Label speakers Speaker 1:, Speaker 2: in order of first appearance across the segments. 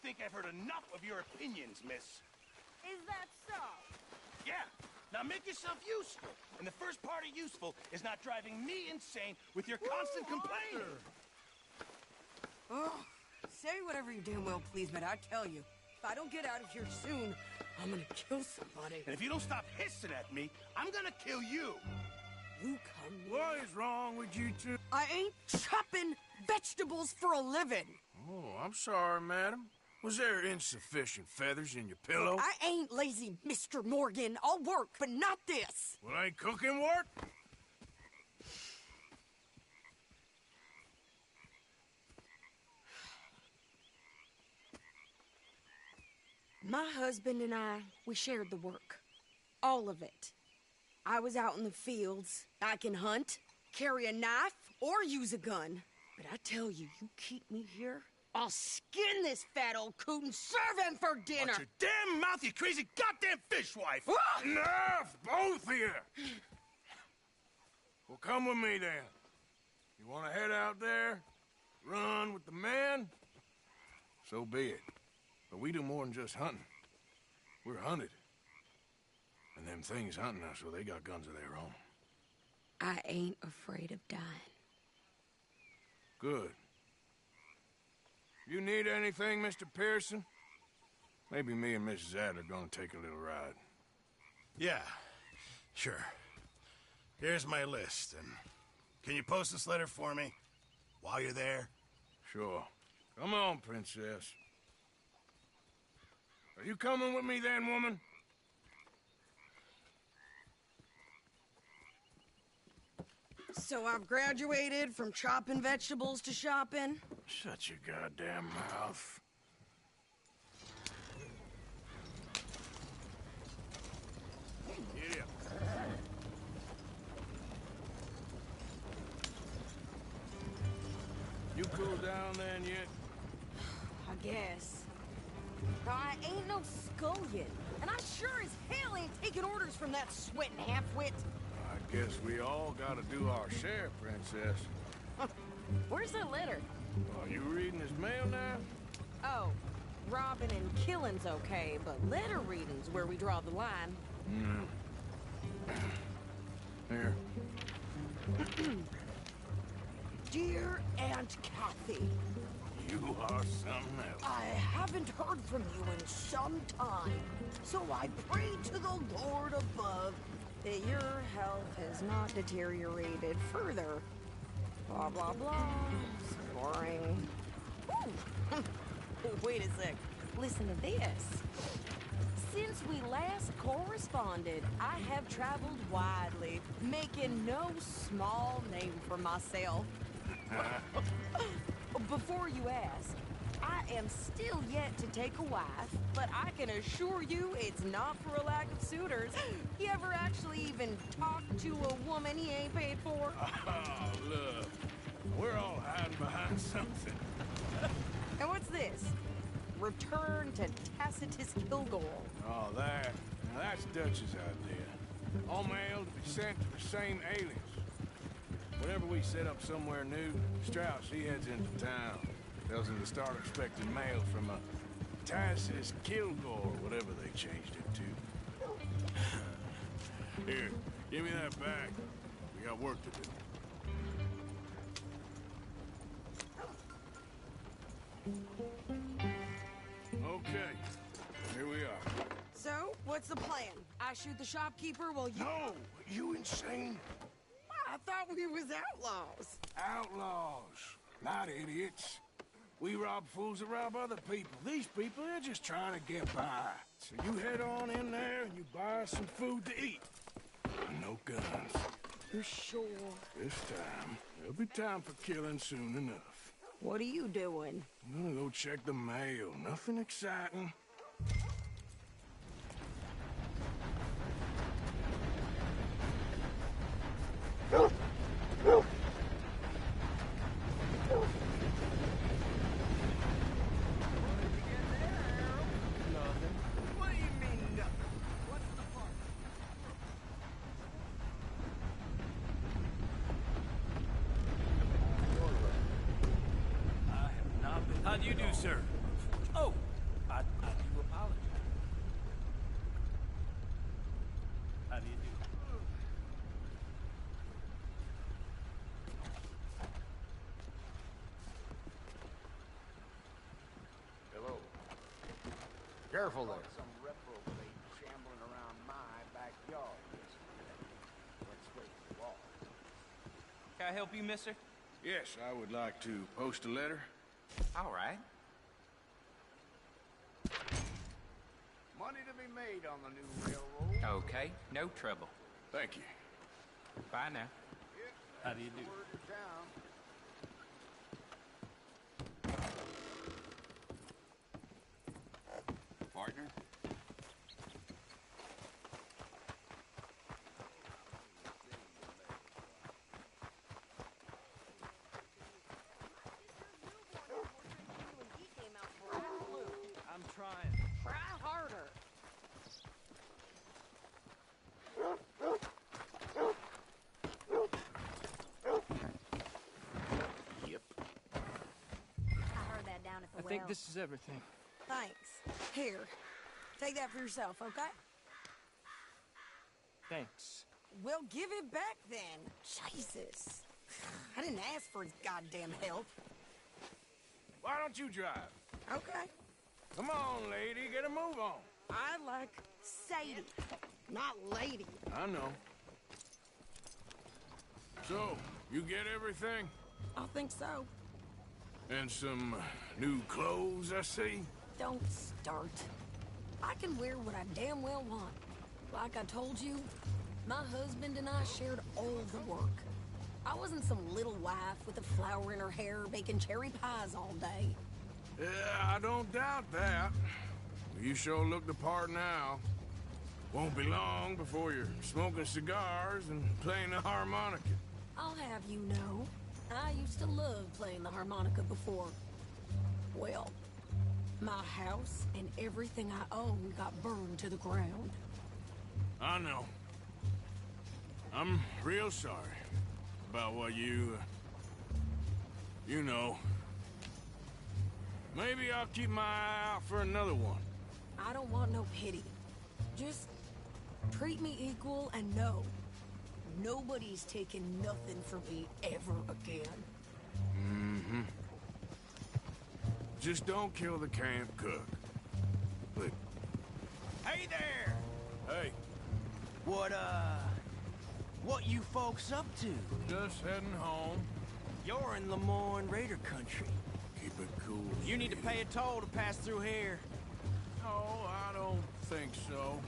Speaker 1: think I've heard enough of your opinions, miss.
Speaker 2: Is that so?
Speaker 1: Yeah. Now make yourself useful. And the first part of useful is not driving me insane with your constant complaining.
Speaker 2: Oh, say whatever you damn well please, but I tell you, if I don't get out of here soon, I'm gonna kill somebody.
Speaker 1: And if you don't stop hissing at me, I'm gonna kill you.
Speaker 2: You come near.
Speaker 3: What is wrong with you two?
Speaker 2: I ain't chopping vegetables for a living.
Speaker 3: Oh, I'm sorry, madam. Was there insufficient feathers in your pillow?
Speaker 2: I ain't lazy, Mr. Morgan. I'll work, but not this.
Speaker 3: Well, ain't cooking work?
Speaker 2: My husband and I, we shared the work. All of it. I was out in the fields. I can hunt, carry a knife, or use a gun. But I tell you, you keep me here, I'll skin this fat old coot and serve him for dinner.
Speaker 1: Watch your damn mouth, you crazy goddamn fishwife!
Speaker 3: Enough, both of you! Well, come with me, then. You want to head out there, run with the men? So be it. But we do more than just hunting. We're hunted. And them things hunting us, so they got guns of their own.
Speaker 2: I ain't afraid of dying.
Speaker 3: Good. You need anything, Mr. Pearson? Maybe me and Mrs. Adler are gonna take a little ride.
Speaker 1: Yeah, sure. Here's my list, and can you post this letter for me while you're there?
Speaker 3: Sure. Come on, princess. Are you coming with me then, woman?
Speaker 2: So I've graduated from chopping vegetables to shopping?
Speaker 3: Shut your goddamn mouth. Yeah. You cool down then yet?
Speaker 2: I guess. Now, I ain't no scullion, and I sure as hell ain't taking orders from that sweating half-wit.
Speaker 3: I guess we all gotta do our share, princess.
Speaker 2: Where's the letter?
Speaker 3: Are you reading his mail now?
Speaker 2: Oh, robbing and killing's okay, but letter reading's where we draw the line.
Speaker 3: Here.
Speaker 2: Dear Aunt Kathy,
Speaker 3: You are something else.
Speaker 2: I haven't heard from you in some time, so I pray to the Lord above that your health has not deteriorated further. Blah, blah, blah. It's boring. Ooh. Wait a sec. Listen to this. Since we last corresponded, I have traveled widely, making no small name for myself. Before you ask, I am still yet to take a wife, but I can assure you it's not for a lack of suitors. You ever actually even talk to a woman he ain't paid for?
Speaker 3: Oh, look. We're all hiding behind something.
Speaker 2: And what's this? Return to Tacitus Kilgore.
Speaker 3: Oh, that. Now that's Dutch's idea. All mail to be sent to the same aliens. Whenever we set up somewhere new, Strauss, he heads into town. Tells him to start expecting mail from a Tacitus Kilgore, whatever they changed it to. Here, give me that back. We got work to do. Okay, here we are.
Speaker 2: So, what's the plan? I shoot the shopkeeper while you...
Speaker 3: No! You insane?
Speaker 2: I thought we was outlaws.
Speaker 3: Outlaws, not idiots. We rob fools that rob other people. These people, they're just trying to get by. So you head on in there and you buy us some food to eat. No guns.
Speaker 2: You're sure?
Speaker 3: This time, there'll be time for killing soon enough.
Speaker 2: What are you doing?
Speaker 3: I'm gonna go check the mail. Nothing exciting.
Speaker 4: How do you do, sir? Oh, Careful there.
Speaker 3: Some reprobate shambling around my backyard yesterday. Went straight to the wall.
Speaker 5: Can I help you, mister?
Speaker 3: Yes, I would like to post a letter.
Speaker 5: All right.
Speaker 3: Money to be made on the new railroad.
Speaker 5: Okay, no trouble.
Speaker 3: Thank you.
Speaker 5: Bye now.
Speaker 3: Yep,
Speaker 5: How do you do?
Speaker 3: word in town.
Speaker 4: Partner?
Speaker 5: I'm trying.
Speaker 2: Try harder.
Speaker 5: Yep.
Speaker 2: I heard that down at the
Speaker 5: I
Speaker 2: well.
Speaker 5: think this is everything.
Speaker 2: Thanks. Here, take that for yourself, okay?
Speaker 5: Thanks.
Speaker 2: Well, give it back then. Jesus. I didn't ask for his goddamn help.
Speaker 3: Why don't you drive?
Speaker 2: Okay.
Speaker 3: Come on, lady, get a move on.
Speaker 2: I like Sadie, not lady.
Speaker 3: I know. So, you get everything?
Speaker 2: I think so.
Speaker 3: And some new clothes, I see?
Speaker 2: Don't start. I can wear what I damn well want. Like I told you, my husband and I shared all the work. I wasn't some little wife with a flower in her hair baking cherry pies all day.
Speaker 3: Yeah, I don't doubt that. You sure look the part now. Won't be long before you're smoking cigars and playing the harmonica.
Speaker 2: I'll have you know, I used to love playing the harmonica before. Well, my house and everything I own got burned to the ground.
Speaker 3: I know. I'm real sorry about what you know. Maybe I'll keep my eye out for another one.
Speaker 2: I don't want no pity. Just treat me equal and know nobody's taking nothing from me ever again.
Speaker 3: Mm-hmm. Just don't kill the camp cook. Please.
Speaker 6: Hey there!
Speaker 3: Hey,
Speaker 6: What you folks up to?
Speaker 3: just heading home.
Speaker 6: You're in Lemoyne Raider country.
Speaker 3: Keep it cool.
Speaker 6: You need to pay a toll to pass through here.
Speaker 3: No, I don't think so.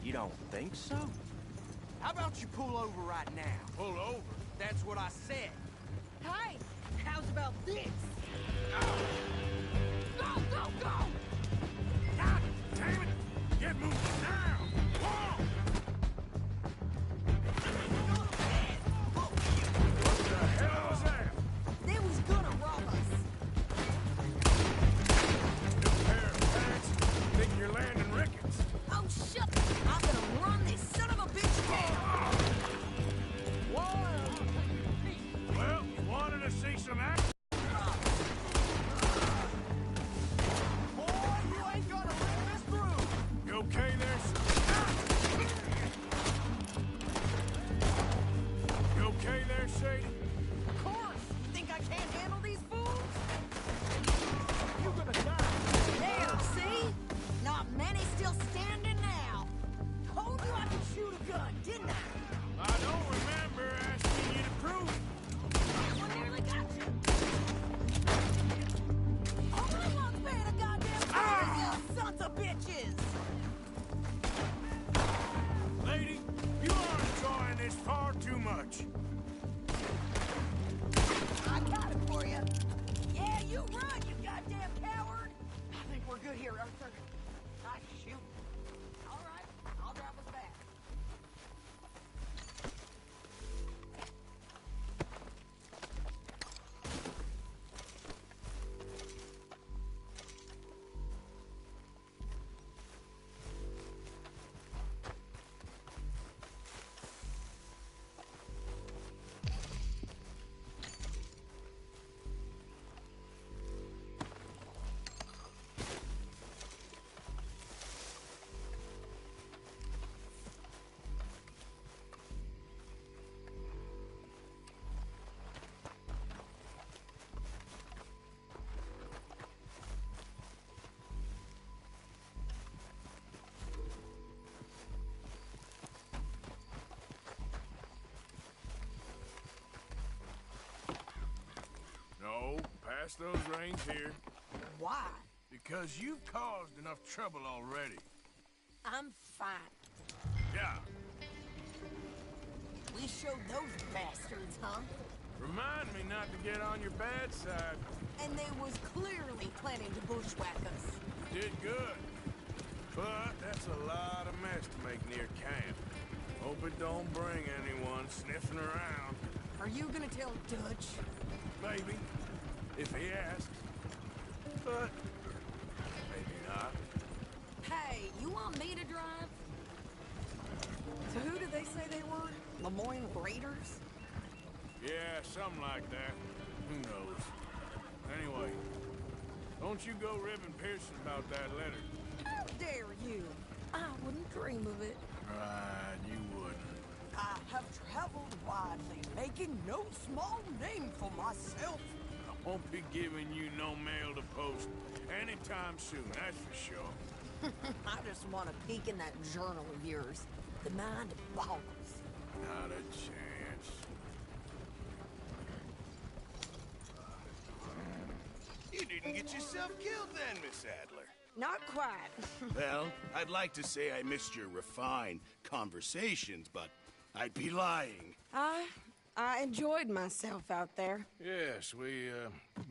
Speaker 6: You don't think so? How about you pull over right now?
Speaker 3: Pull over.
Speaker 6: That's what I said.
Speaker 2: Hey, how's about this?
Speaker 3: Go, go, go! God damn it! Get moving now! Whoa! What the hell was that?
Speaker 2: They was gonna rob us.
Speaker 3: New pair of pants. Think you're landing Ricketts.
Speaker 2: Oh, shut up. I'm gonna run this son of a bitch down.
Speaker 3: Well, you wanted to see some action?
Speaker 6: Boy, you ain't gonna rip this through!
Speaker 3: Pass those reins here.
Speaker 2: Why?
Speaker 3: Because you've caused enough trouble already.
Speaker 2: I'm fine.
Speaker 3: Yeah.
Speaker 2: We showed those bastards, huh?
Speaker 3: Remind me not to get on your bad side.
Speaker 2: And they was clearly planning to bushwhack us.
Speaker 3: Did good. But that's a lot of mess to make near camp. Hope it don't bring anyone sniffing around.
Speaker 2: Are you gonna tell Dutch?
Speaker 3: Maybe. If he asks. But maybe not.
Speaker 2: Hey, you want me to drive? So who did they say they were? Lemoyne Raiders?
Speaker 3: Yeah, something like that. Who knows? Anyway, don't you go ribbing Pearson about that letter.
Speaker 2: How dare you? I wouldn't dream of it.
Speaker 3: Right, you wouldn't.
Speaker 2: I have traveled widely, making no small name for myself.
Speaker 3: I won't be giving you no mail to post anytime soon, that's for sure.
Speaker 2: I just want to peek in that journal of yours. The mind boggles.
Speaker 3: Not a chance.
Speaker 1: You didn't get yourself killed then, Miss Adler.
Speaker 2: Not quite.
Speaker 1: Well, I'd like to say I missed your refined conversations, but I'd be lying.
Speaker 2: I enjoyed myself out there.
Speaker 3: Yes,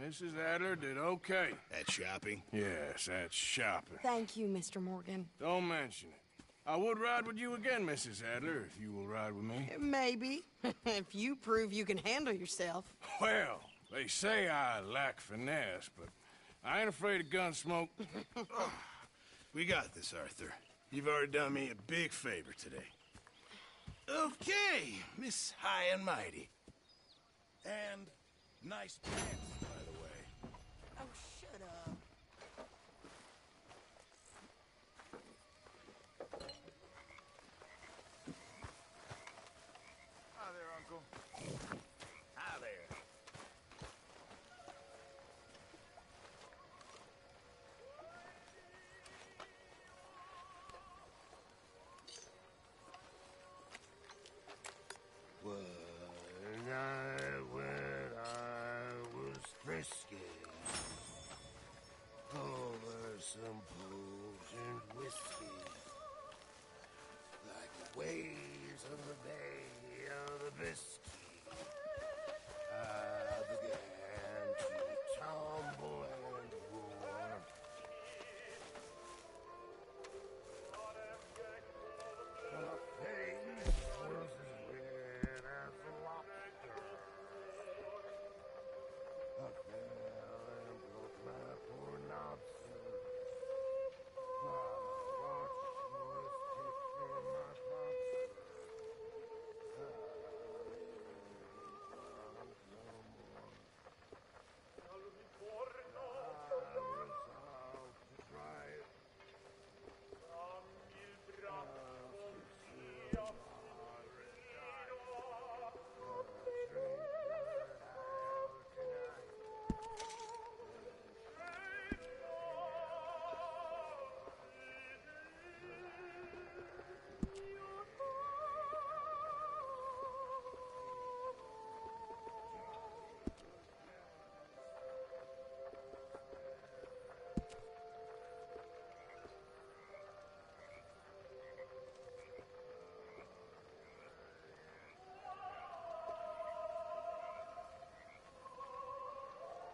Speaker 3: Mrs. Adler did okay.
Speaker 1: At shopping?
Speaker 3: Yes, that's shopping.
Speaker 2: Thank you, Mr. Morgan.
Speaker 3: Don't mention it. I would ride with you again, Mrs. Adler, if you will ride with me.
Speaker 2: Maybe. If you prove you can handle yourself.
Speaker 3: Well, they say I lack finesse, but I ain't afraid of gun smoke.
Speaker 1: We got this, Arthur. You've already done me a big favor today. Okay, Miss High and Mighty. And nice pants, by the way.
Speaker 2: Oh, shut up.
Speaker 6: Hi there, Uncle.
Speaker 1: Hi there.
Speaker 4: When I was frisky, over some potent whiskey, like the waves of the Bay of Biscay, I began to tumble and roar. My face was as red as a lobster. I fell and broke my poor lobster. My watch was tipped from my boxer. I resolved to try it.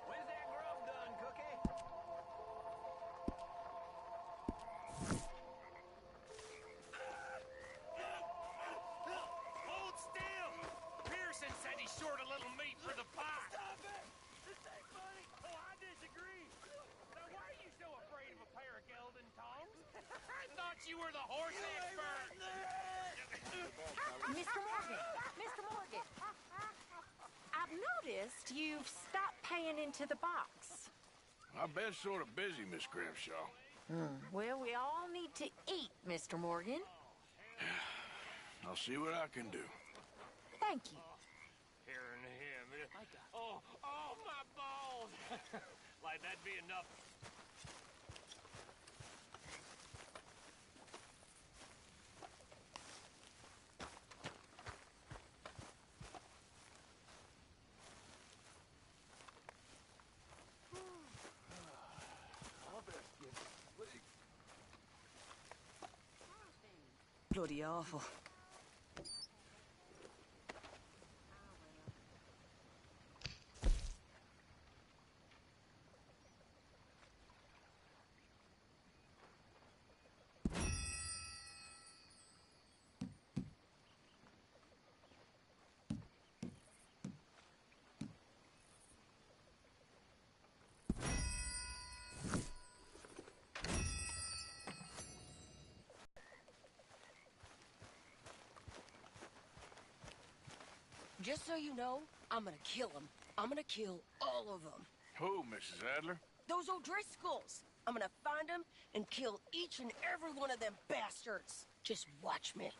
Speaker 5: When's that grub done, Cookie?
Speaker 7: Hold still! Pearson said he short a little meat for the pot.
Speaker 5: Stop it! This ain't funny!
Speaker 7: Oh, I disagree. Now, why are you so afraid of a pair of gelding tongs? I thought you were the horse expert.
Speaker 8: Mr. Morgan! Mr. Morgan! I've noticed you've stopped paying into the box.
Speaker 3: I've been sort of busy, Miss Grimshaw.
Speaker 8: Well, we all need to eat, Mr. Morgan.
Speaker 3: I'll see what I can do.
Speaker 8: Thank you.
Speaker 7: Hearing him. Oh, my balls. Like that'd be enough.
Speaker 2: Bloody awful.
Speaker 9: Just so you know, I'm gonna kill them. I'm gonna kill all of them.
Speaker 3: Who, Mrs. Adler?
Speaker 9: Those O'Driscolls. I'm gonna find them and kill each and every one of them bastards. Just watch me.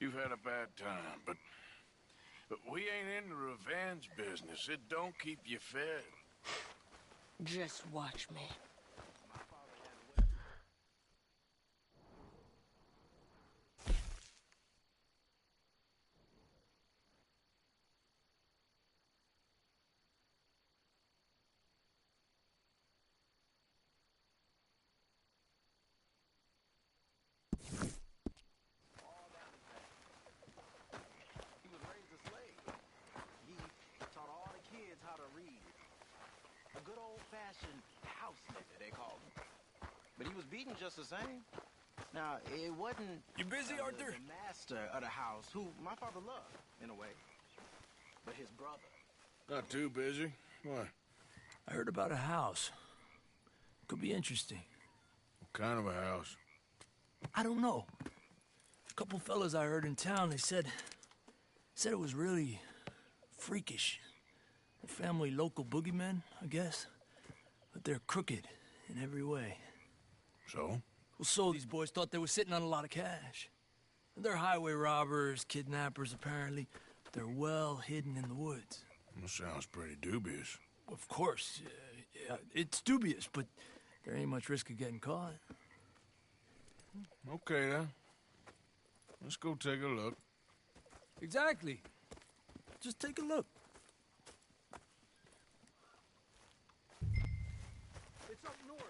Speaker 3: You've had a bad time, but we ain't in the revenge business. It don't keep you fed.
Speaker 9: Just watch me.
Speaker 6: He was raised a slave. He taught all the kids how to read. A good old-fashioned house nigga, they called him. But he was beaten just the same. Now, it wasn't...
Speaker 10: You busy, Arthur?
Speaker 6: The master of the house, who my father loved, in a way. But his brother.
Speaker 3: Not too busy. Why?
Speaker 10: I heard about a house. Could be interesting.
Speaker 3: What kind of a house?
Speaker 10: I don't know. A couple fellas I heard in town, they said it was really freakish. A family local boogeymen, I guess. But they're crooked in every way.
Speaker 3: So?
Speaker 10: Well, so these boys thought they were sitting on a lot of cash. They're highway robbers, kidnappers, apparently. They're well hidden in the woods.
Speaker 3: That sounds pretty dubious.
Speaker 10: Of course, yeah, it's dubious, but there ain't much risk of getting caught.
Speaker 3: Okay, then. Let's go take a look.
Speaker 10: Exactly. Just take a look. It's up north,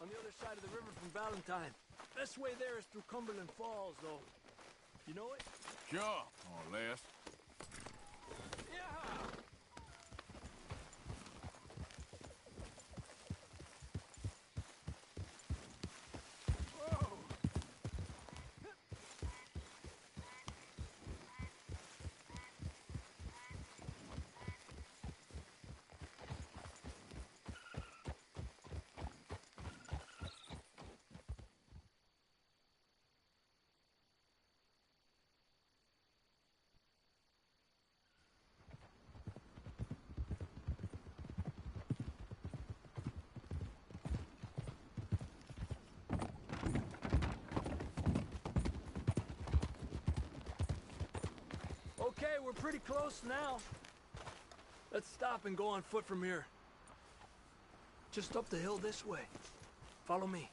Speaker 10: on the other side of the river from Valentine. Best way there is through Cumberland Falls, though. You know it?
Speaker 3: Sure, more or less.
Speaker 10: Yeah. Okay, we're pretty close now. Let's stop and go on foot from here. Just up the hill this way. Follow me.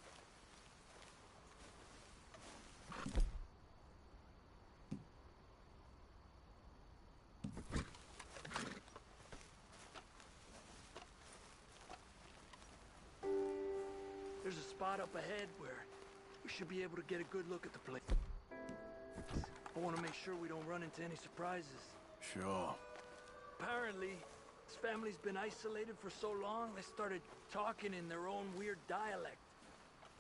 Speaker 10: There's a spot up ahead where we should be able to get a good look at the place. I want to make sure we don't run into any surprises.
Speaker 3: Sure.
Speaker 10: Apparently, this family's been isolated for so long, they started talking in their own weird dialect.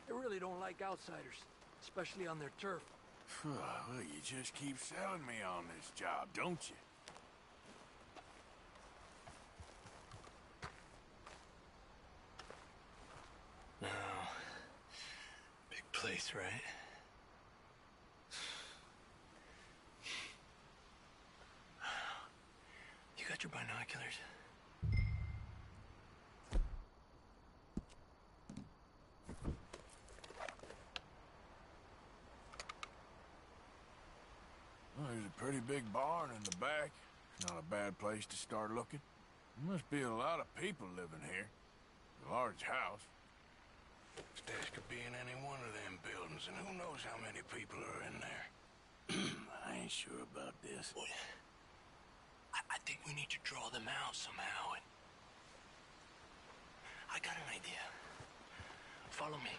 Speaker 10: They really don't like outsiders, especially on their turf.
Speaker 3: Well, you just keep selling me on this job, don't you?
Speaker 10: No. Big place, right? You got your binoculars?
Speaker 3: Well, there's a pretty big barn in the back. Not a bad place to start looking. There must be a lot of people living here. A large house.
Speaker 11: Stash could be in any one of them buildings, and who knows how many people are in there.
Speaker 3: I ain't sure about this.
Speaker 10: Well, I think we need to draw them out somehow. And I got an idea. Follow me.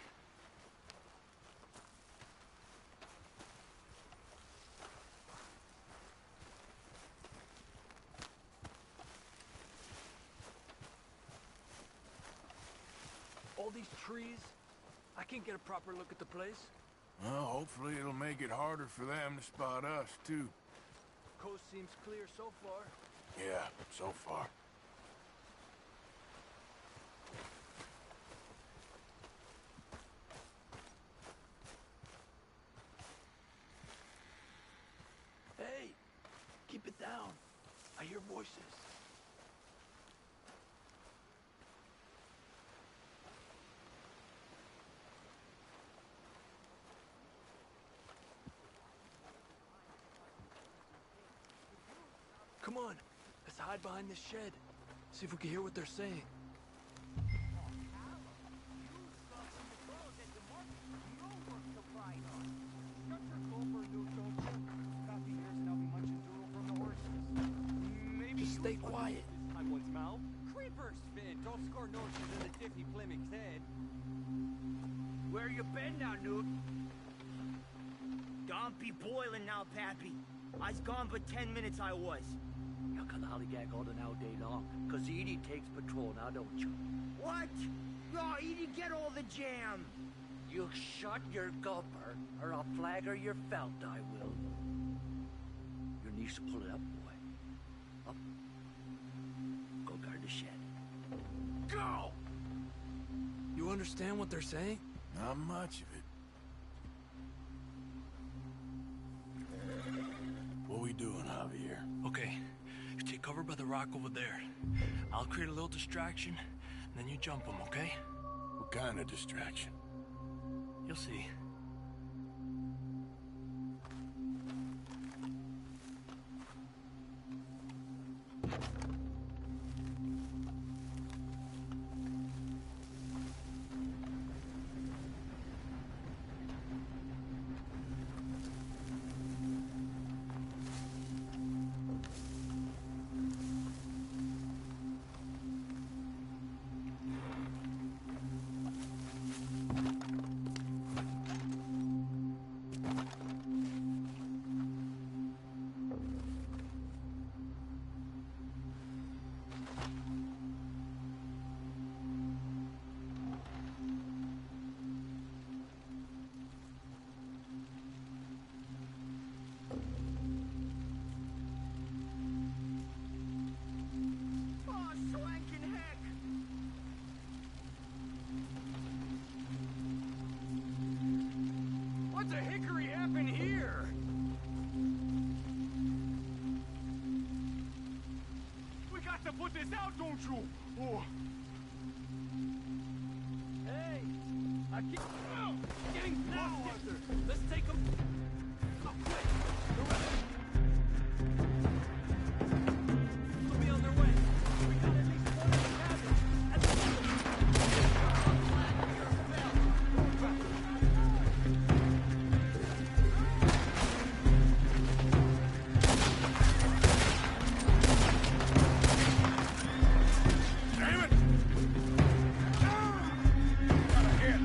Speaker 10: these trees? I can't get a proper look at the place.
Speaker 3: Well, hopefully it'll make it harder for them to spot us, too.
Speaker 10: Coast seems clear so far.
Speaker 3: Yeah, so far.
Speaker 10: Hey, keep it down. I hear voices. Come on, let's hide behind this shed. See if we can hear what they're saying. Just stay quiet.
Speaker 7: I'm one's mouth. Creepers, Finn. Don't score notions in the Diffie Plymouth's head.
Speaker 12: Where you been now, Newt? Don't be boiling now, Pappy. I's gone but 10 minutes I was.
Speaker 13: You can hollygag all the now day long, 'cause Edie takes patrol now, don't you?
Speaker 12: What? No, Edie, get all the jam.
Speaker 13: You shut your gulper, or I'll flagger your felt, I will. Your niece will pull it up, boy. Up. Go guard the shed.
Speaker 3: Go!
Speaker 10: You understand what they're saying?
Speaker 3: Not much of it. What we doing, Javier?
Speaker 10: Okay, you take cover by the rock over there. I'll create a little distraction, and then you jump them, okay?
Speaker 3: What kind of distraction?
Speaker 10: You'll see.
Speaker 12: Oh, swanking heck!
Speaker 7: What the hickory happened here? We got to put this out, don't you? Oh.
Speaker 10: Hey! I keep... Getting now, Arthur! Let's take them... Oh, quick! The rest! They'll be on their way. We got at least one in the cabin. And
Speaker 3: Damn it! Got a hit!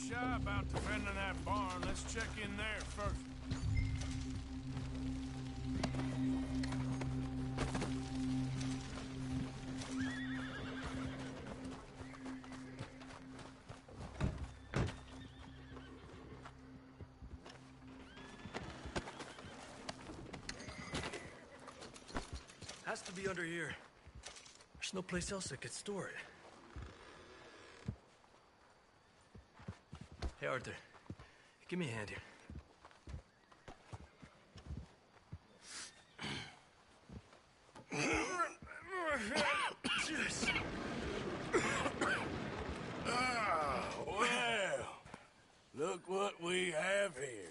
Speaker 3: shy about defending that barn. Let's check in there first.
Speaker 10: Has to be under here. There's no place else that could store it. Hey, Arthur. Give me a hand here.
Speaker 11: Well, look what we have here.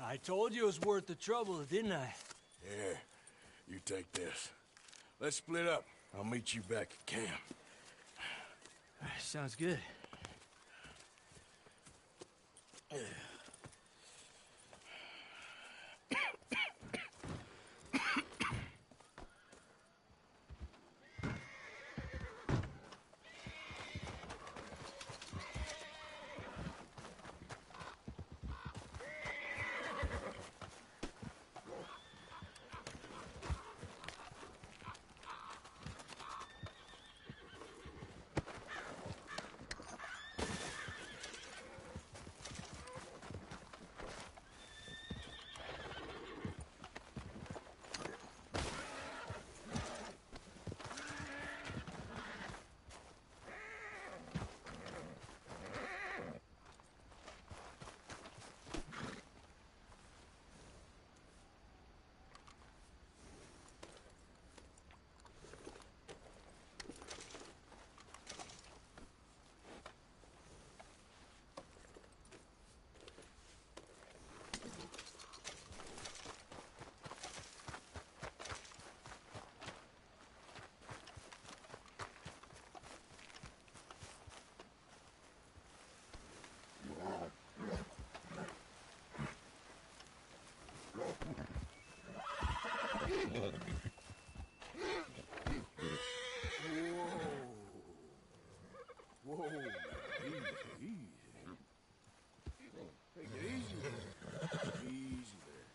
Speaker 10: I told you it was worth the trouble, didn't I?
Speaker 11: Here, you take this. Let's split up. I'll meet you back at camp.
Speaker 10: Sounds good.
Speaker 3: Whoa. Whoa. Easy, easy. Take it easy there. Easy there.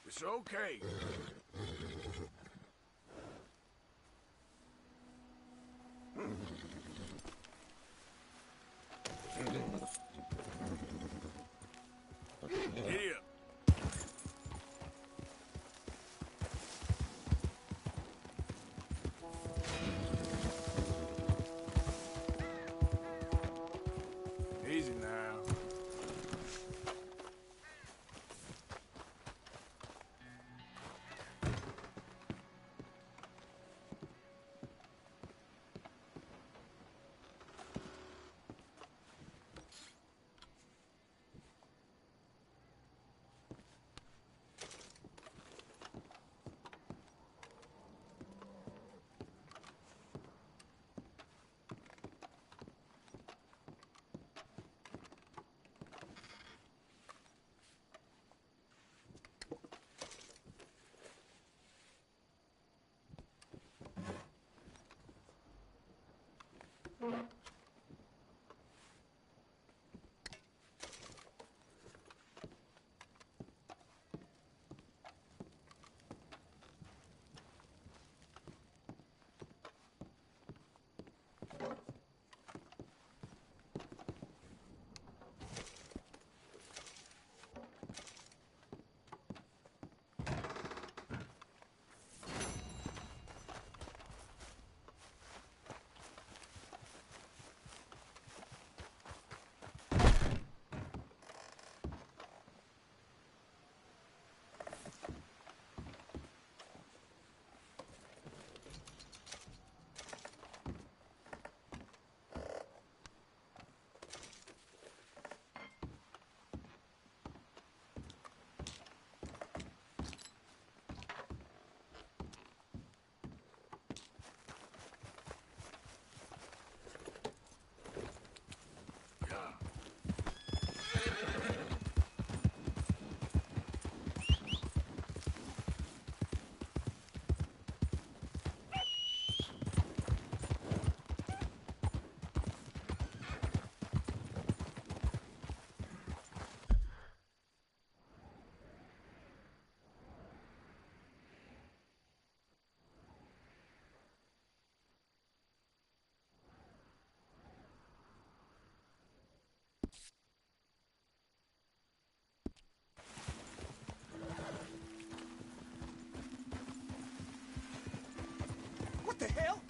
Speaker 3: It's okay. Giddy up. Easy now.
Speaker 12: What the hell?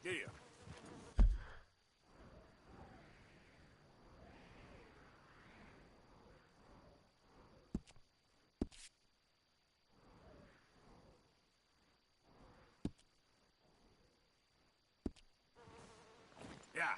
Speaker 3: Do you?
Speaker 1: Yeah.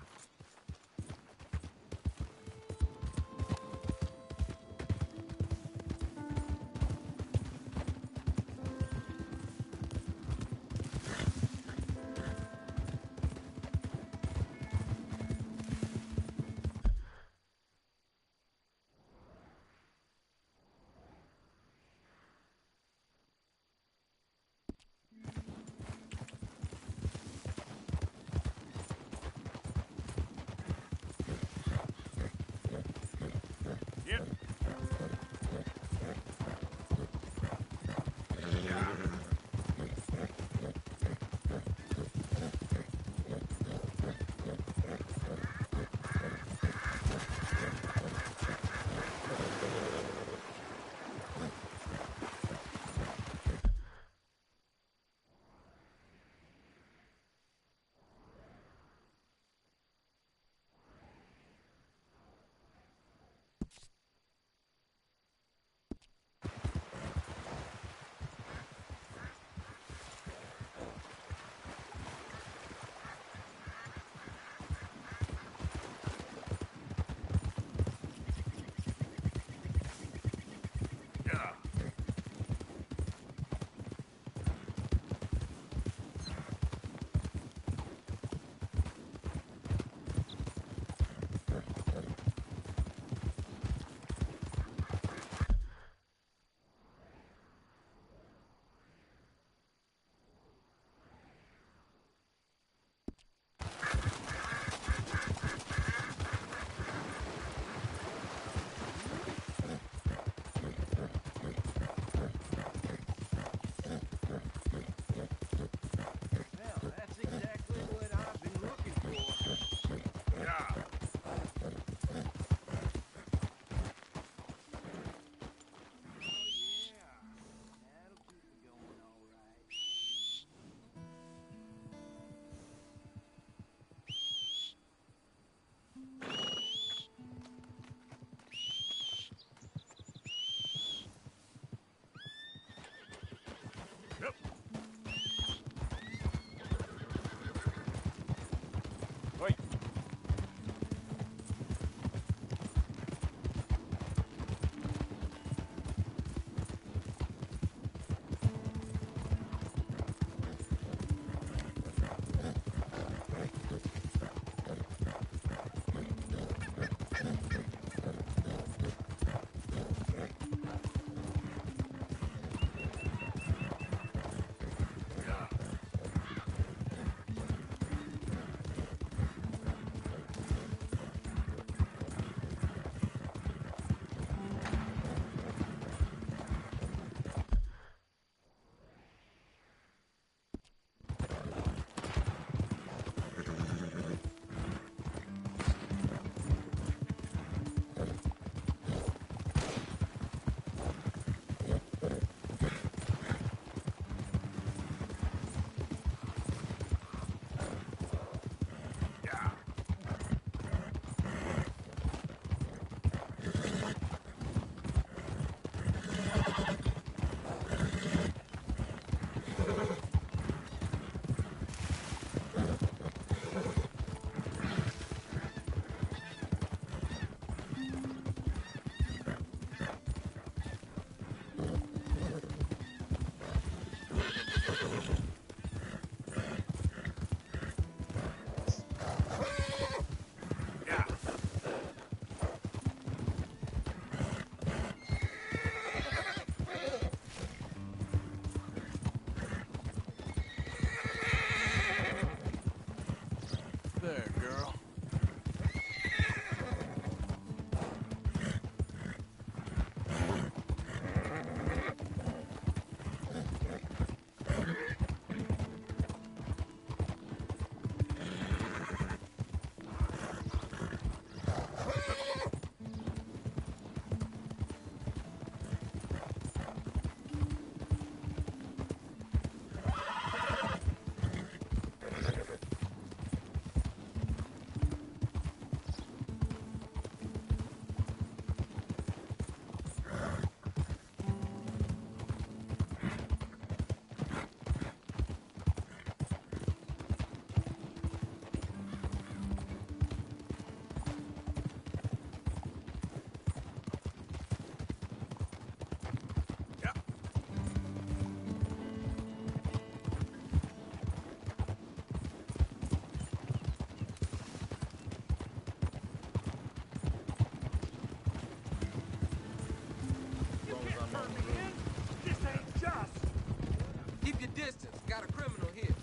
Speaker 14: distance. Got a criminal here.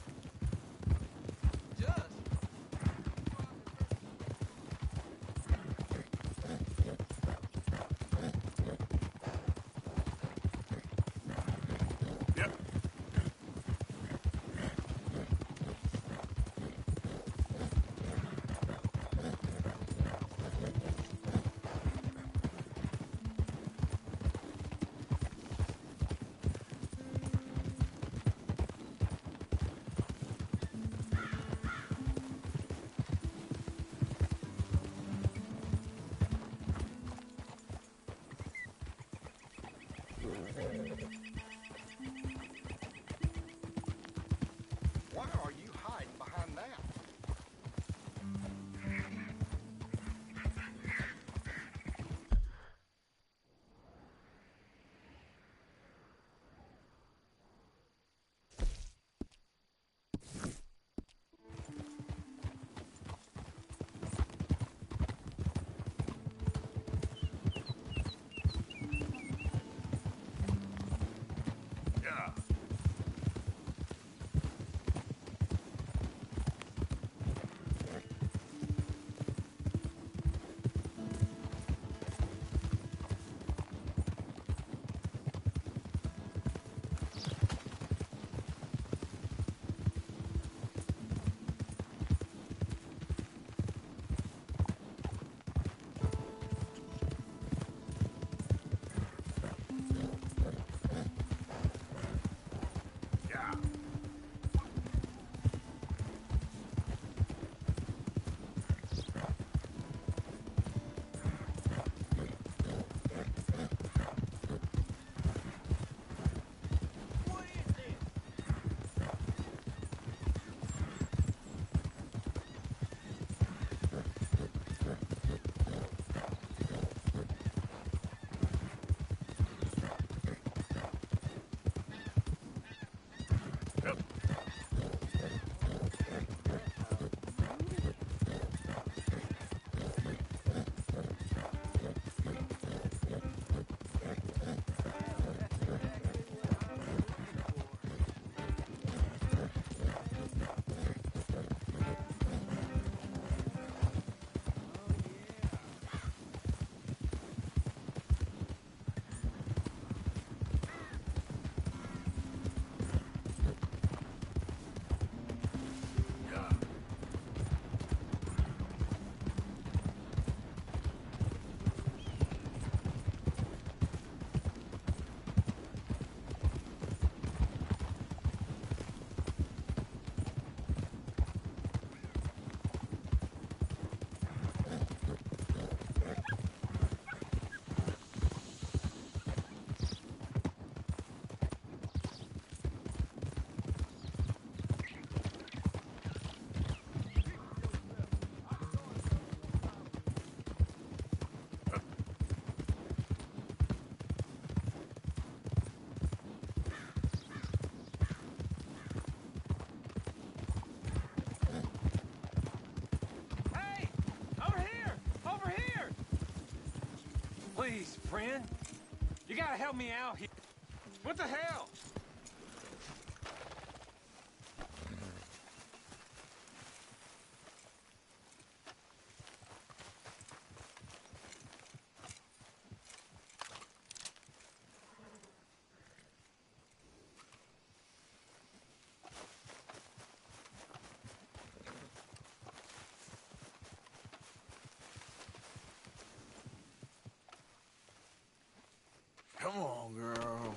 Speaker 14: Just.
Speaker 1: Yep.
Speaker 4: Why are you hiding behind that?
Speaker 1: Yeah. Yeah. Yep. Yeah.
Speaker 7: Hey! Over here! Over here! Please, friend. You gotta help me out here. What the hell?
Speaker 3: Come on, girl.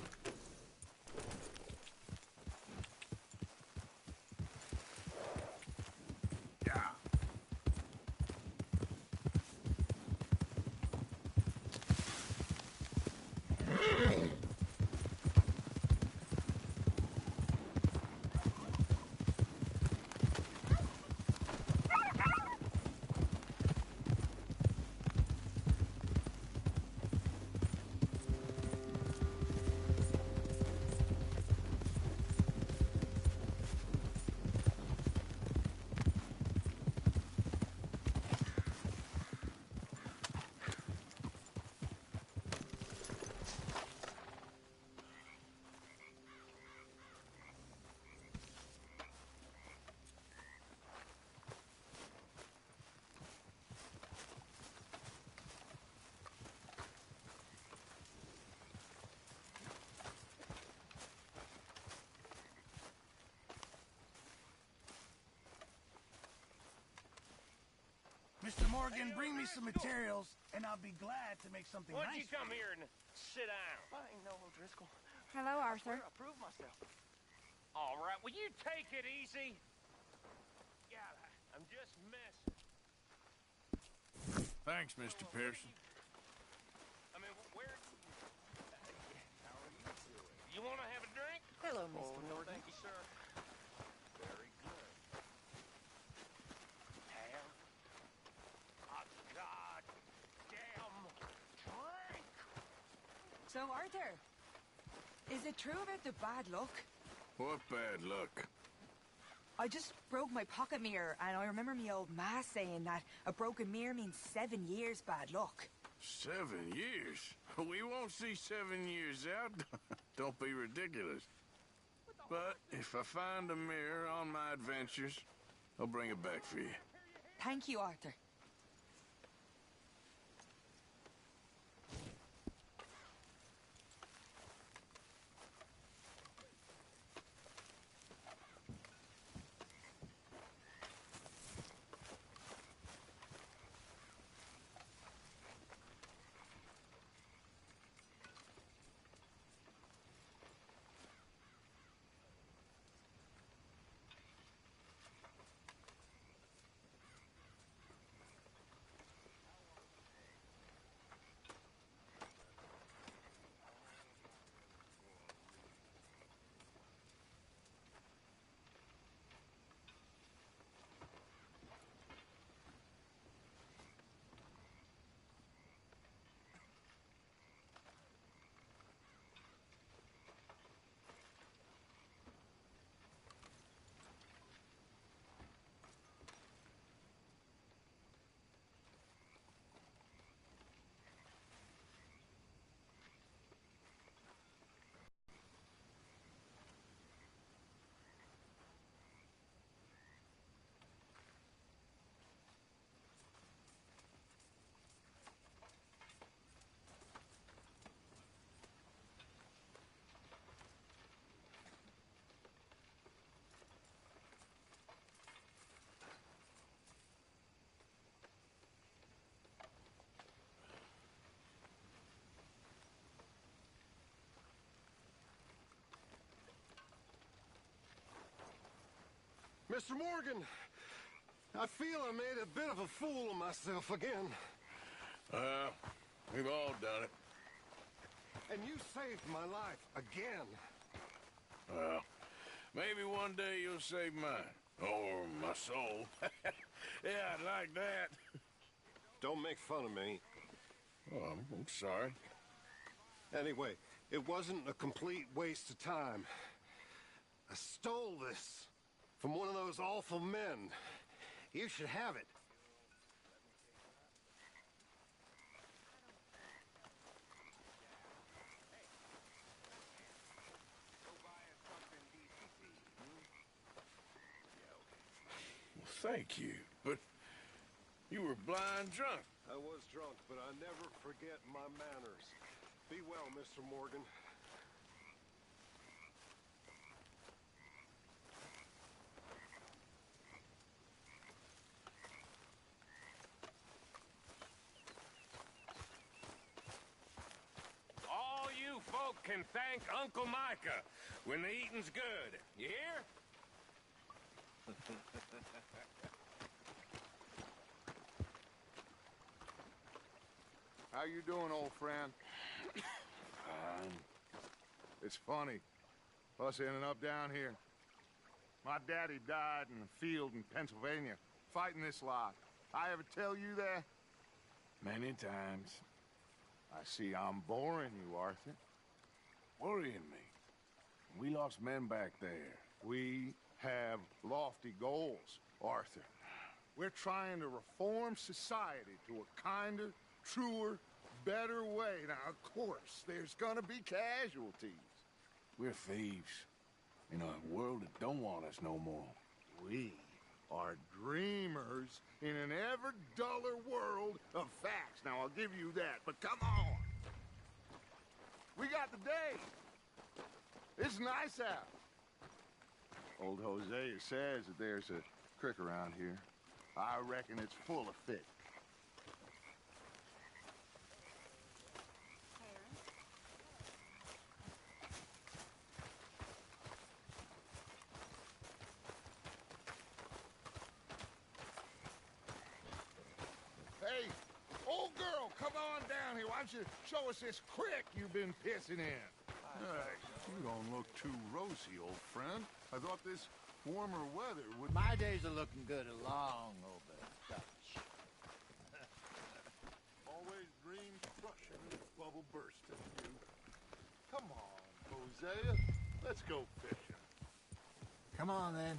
Speaker 1: Mr. Morgan, bring me some materials, and I'll be glad to make something
Speaker 7: Why'd
Speaker 1: nice
Speaker 7: you come
Speaker 1: for
Speaker 7: here and sit down?
Speaker 6: I ain't no O'Driscoll.
Speaker 8: Hello,
Speaker 6: I
Speaker 8: Arthur.
Speaker 6: swear I proved myself.
Speaker 7: All right, will you take it easy? Yeah, I'm just messing.
Speaker 3: Thanks, Mr. Pearson.
Speaker 7: I mean, where... You want to have a drink?
Speaker 2: Hello,
Speaker 6: Oh,
Speaker 2: Mr.
Speaker 6: no,
Speaker 2: Morgan.
Speaker 6: thank you, sir. Very good.
Speaker 7: Have a goddamn drink!
Speaker 12: So, Arthur, is it true about the bad luck?
Speaker 11: What bad luck?
Speaker 12: I just broke my pocket mirror, and I remember me old ma saying that a broken mirror means 7 years bad luck.
Speaker 11: 7 years? We won't see 7 years out. Don't be ridiculous. But if I find a mirror on my adventures, I'll bring it back for you.
Speaker 12: Thank you, Arthur.
Speaker 14: Mr. Morgan, I feel I made a bit of a fool of myself again.
Speaker 11: We've all done it.
Speaker 14: And you saved my life again.
Speaker 11: Well, maybe one day you'll save mine. Or my soul. Yeah, I'd like that.
Speaker 14: Don't make fun of me.
Speaker 11: Oh, I'm sorry.
Speaker 14: Anyway, it wasn't a complete waste of time. I stole this from one of those awful men. You should have it.
Speaker 11: Well, thank you, but you were blind drunk.
Speaker 14: I was drunk, but I never forget my manners. Be well, Mr. Morgan.
Speaker 7: All you folk can thank Uncle Micah when the eating's good. You hear?
Speaker 15: How you doing, old friend?
Speaker 11: Fine.
Speaker 15: It's funny, us ending up down here. My daddy died in a field in Pennsylvania, fighting this lot. I ever tell you that?
Speaker 11: Many times.
Speaker 15: I see I'm boring you, Arthur.
Speaker 11: Worrying me. We lost men back there.
Speaker 15: We have lofty goals, Arthur. We're trying to reform society to a kinder, truer, better way. Now, of course, there's gonna be casualties.
Speaker 11: We're thieves. In a world that don't want us no more.
Speaker 15: We are dreamers in an ever duller world of facts. Now, I'll give you that, but come on. We got the day. It's nice out. Old Hosea says that there's a creek around here. I reckon it's full of fish. don't you show us this creek you've been pissing in?
Speaker 16: Hey, you don't look too rosy, old friend. I thought this warmer weather would...
Speaker 13: My days are looking good along over Dutch.
Speaker 16: Always dreamed crushing and bubble bursting, you. Come on, Hosea. Let's go fishing.
Speaker 13: Come on, then.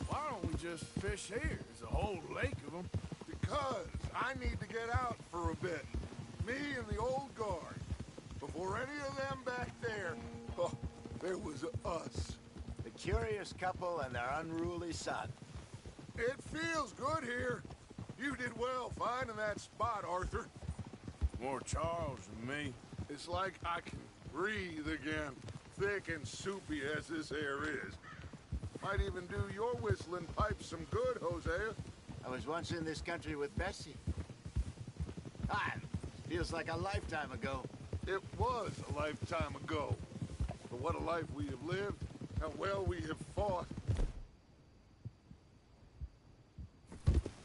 Speaker 3: Why don't we just fish here? There's a whole lake of them.
Speaker 15: Because I need to get out for a bit. Me and the old guard. Before any of them back there, oh, there was us.
Speaker 13: The curious couple and their unruly son.
Speaker 15: It feels good here. You did well finding that spot, Arthur.
Speaker 3: More Charles than me.
Speaker 15: It's like I can breathe again, thick and soupy as this air is. Might even do your whistling pipe some good, Hosea.
Speaker 13: I was once in this country with Bessie. Feels like a lifetime ago.
Speaker 15: It was a lifetime ago. But what a life we have lived, how well we have fought.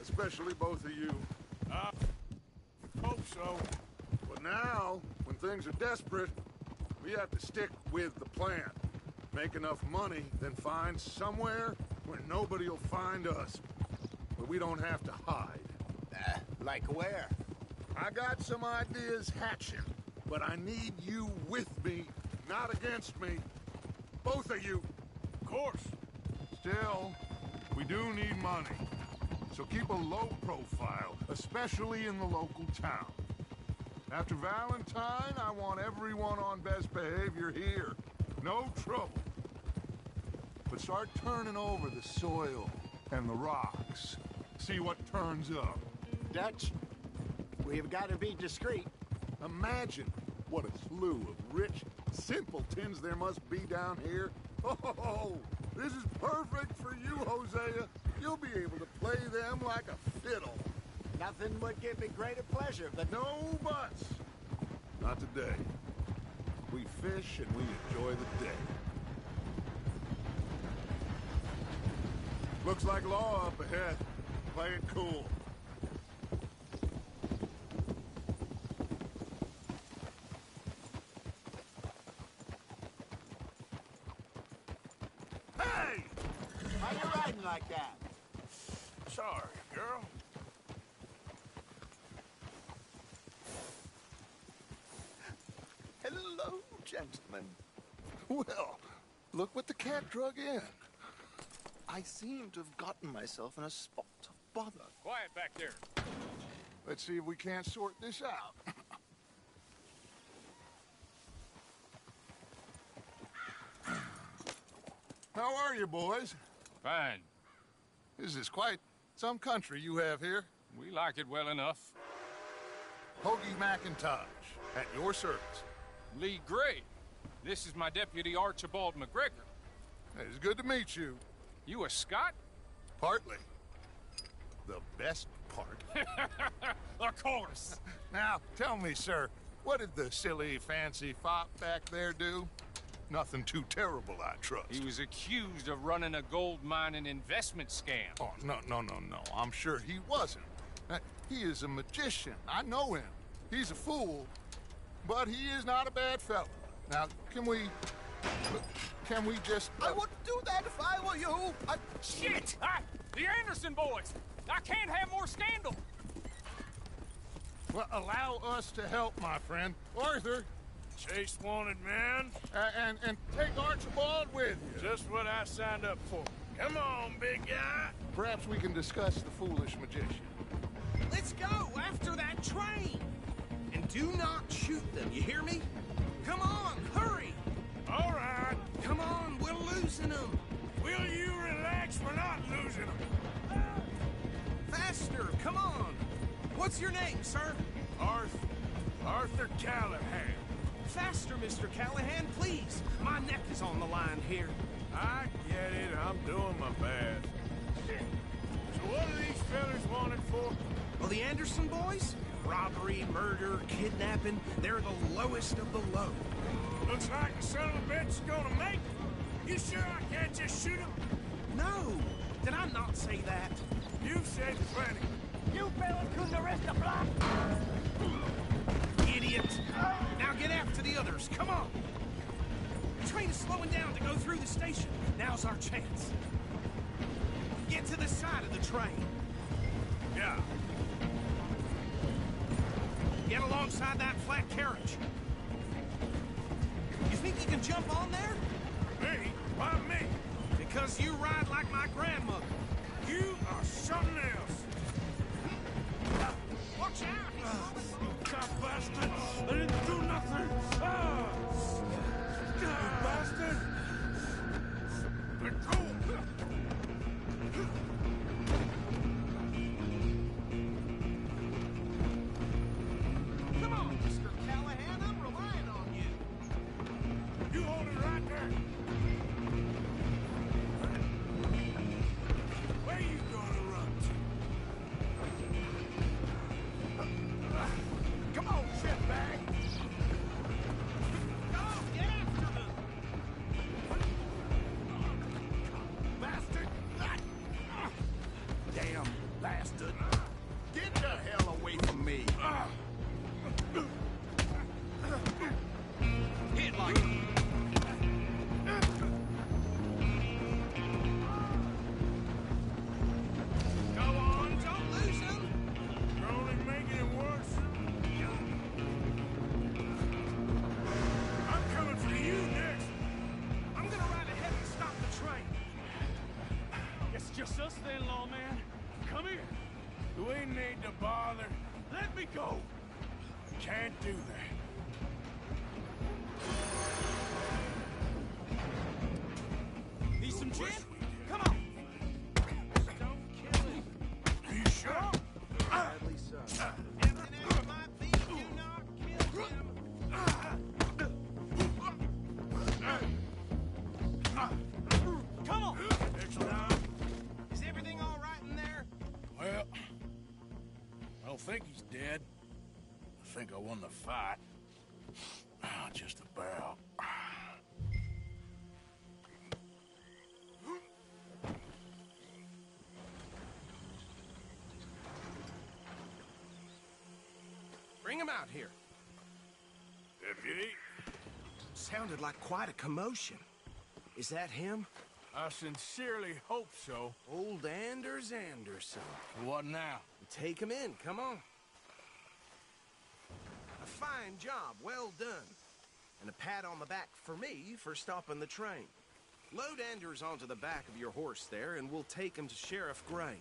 Speaker 15: Especially both of you.
Speaker 3: Hope so.
Speaker 15: But now, when things are desperate, we have to stick with the plan. Make enough money, then find somewhere where nobody will find us. Where we don't have to hide.
Speaker 13: Like where?
Speaker 15: I got some ideas hatching, but I need you with me, not against me. Both of you.
Speaker 3: Of course.
Speaker 15: Still, we do need money. So keep a low profile, especially in the local town. After Valentine, I want everyone on best behavior here. No trouble. But start turning over the soil and the rocks. See what turns up.
Speaker 13: Dutch, we've got to be discreet.
Speaker 15: Imagine what a slew of rich simpletons there must be down here. Oh, this is perfect for you, Hosea. You'll be able to play them like a fiddle.
Speaker 13: Nothing would give me greater pleasure, but...
Speaker 15: No buts. Not today. We fish and we enjoy the day. Looks like law up ahead. Play it cool. Hey!
Speaker 13: Why you riding like that?
Speaker 3: Sorry, girl.
Speaker 14: Hello, gentlemen. Well, look what the cat drug in. I seem to have gotten myself in a spot of bother.
Speaker 7: Quiet back there.
Speaker 15: Let's see if we can't sort this out. How are you, boys?
Speaker 7: Fine.
Speaker 15: This is quite some country you have here.
Speaker 7: We like it well enough.
Speaker 15: Hoagie McIntosh, at your service.
Speaker 7: Lee Gray. This is my deputy Archibald McGregor.
Speaker 15: It's good to meet you.
Speaker 7: You a Scot?
Speaker 15: Partly. The best part.
Speaker 7: Of course.
Speaker 15: Now, tell me, sir, what did the silly, fancy fop back there do? Nothing too terrible, I trust.
Speaker 7: He was accused of running a gold mining investment scam.
Speaker 15: Oh, no. I'm sure he wasn't. He is a magician. I know him. He's a fool, but he is not a bad fellow. Now, can we just...
Speaker 14: I would do that if I were you.
Speaker 7: Shit! The Anderson boys! I can't have more scandal!
Speaker 15: Well, allow us to help, my friend. Arthur!
Speaker 3: Chase wanted man.
Speaker 15: And take Archibald with you.
Speaker 3: Just what I signed up for. Come on, big guy.
Speaker 15: Perhaps we can discuss the foolish magician.
Speaker 17: Let's go after that train! And do not shoot them, you hear me? Come on, hurry!
Speaker 3: All right.
Speaker 17: Come on, we're losing them!
Speaker 3: Will you relax? We're not losing them.
Speaker 17: Faster, come on! What's your name, sir?
Speaker 3: Arthur Callahan.
Speaker 17: Faster, Mr. Callahan, please! My neck is on the line here.
Speaker 3: I get it. I'm doing my best. So what are these fellas wanted for?
Speaker 17: Well, the Anderson boys? Robbery, murder, kidnapping, they're the lowest of the low.
Speaker 3: Looks like the son of a bitch is gonna make it. You sure I can't just shoot him?
Speaker 17: No! Did I not say that?
Speaker 3: You've said plenty.
Speaker 5: You fellas couldn't arrest the block.
Speaker 17: Idiot! Now get after the others, come on! The train is slowing down to go through the station. Now's our chance. Get to the side of the train.
Speaker 3: Yeah.
Speaker 17: Get alongside that flat carriage. You think you can jump on there?
Speaker 3: Me? Why me?
Speaker 17: Because you ride like my grandmother.
Speaker 3: You are something else.
Speaker 17: Watch out!
Speaker 3: You cop bastard! I didn't do nothing! Ah! You bastard! Let go!
Speaker 17: Come on, Mr. Callahan, I'm relying on you.
Speaker 3: You hold it right there. Where you gonna run to?
Speaker 17: Come on, shitbag! Go, get after them!
Speaker 15: Bastard!
Speaker 17: Damn bastard!
Speaker 15: Get the hell away from me!
Speaker 17: Hit like it! Go on, don't lose him!
Speaker 3: You're only making it worse. I'm coming for you next.
Speaker 17: I'm gonna ride ahead and stop the train.
Speaker 7: It's just us then, lawman. Come here.
Speaker 3: Do we need to bother?
Speaker 7: Let me go.
Speaker 3: Can't do that.
Speaker 17: Need some gin? Come on! Don't kill him.
Speaker 3: Are you sure?
Speaker 17: Sadly so. Everything after my feet, do not kill him. Come on!
Speaker 3: Next time.
Speaker 17: Is everything all right in there?
Speaker 3: Well, I don't think he's dead. I think I won the fight. Just about.
Speaker 17: Bring him out here.
Speaker 3: Deputy?
Speaker 17: Sounded like quite a commotion. Is that him?
Speaker 3: I sincerely hope so.
Speaker 17: Old Anders Anderson.
Speaker 3: What now?
Speaker 17: Take him in, come on. A fine job, well done. And a pat on the back for me for stopping the train. Load Anders onto the back of your horse there, and we'll take him to Sheriff Gray.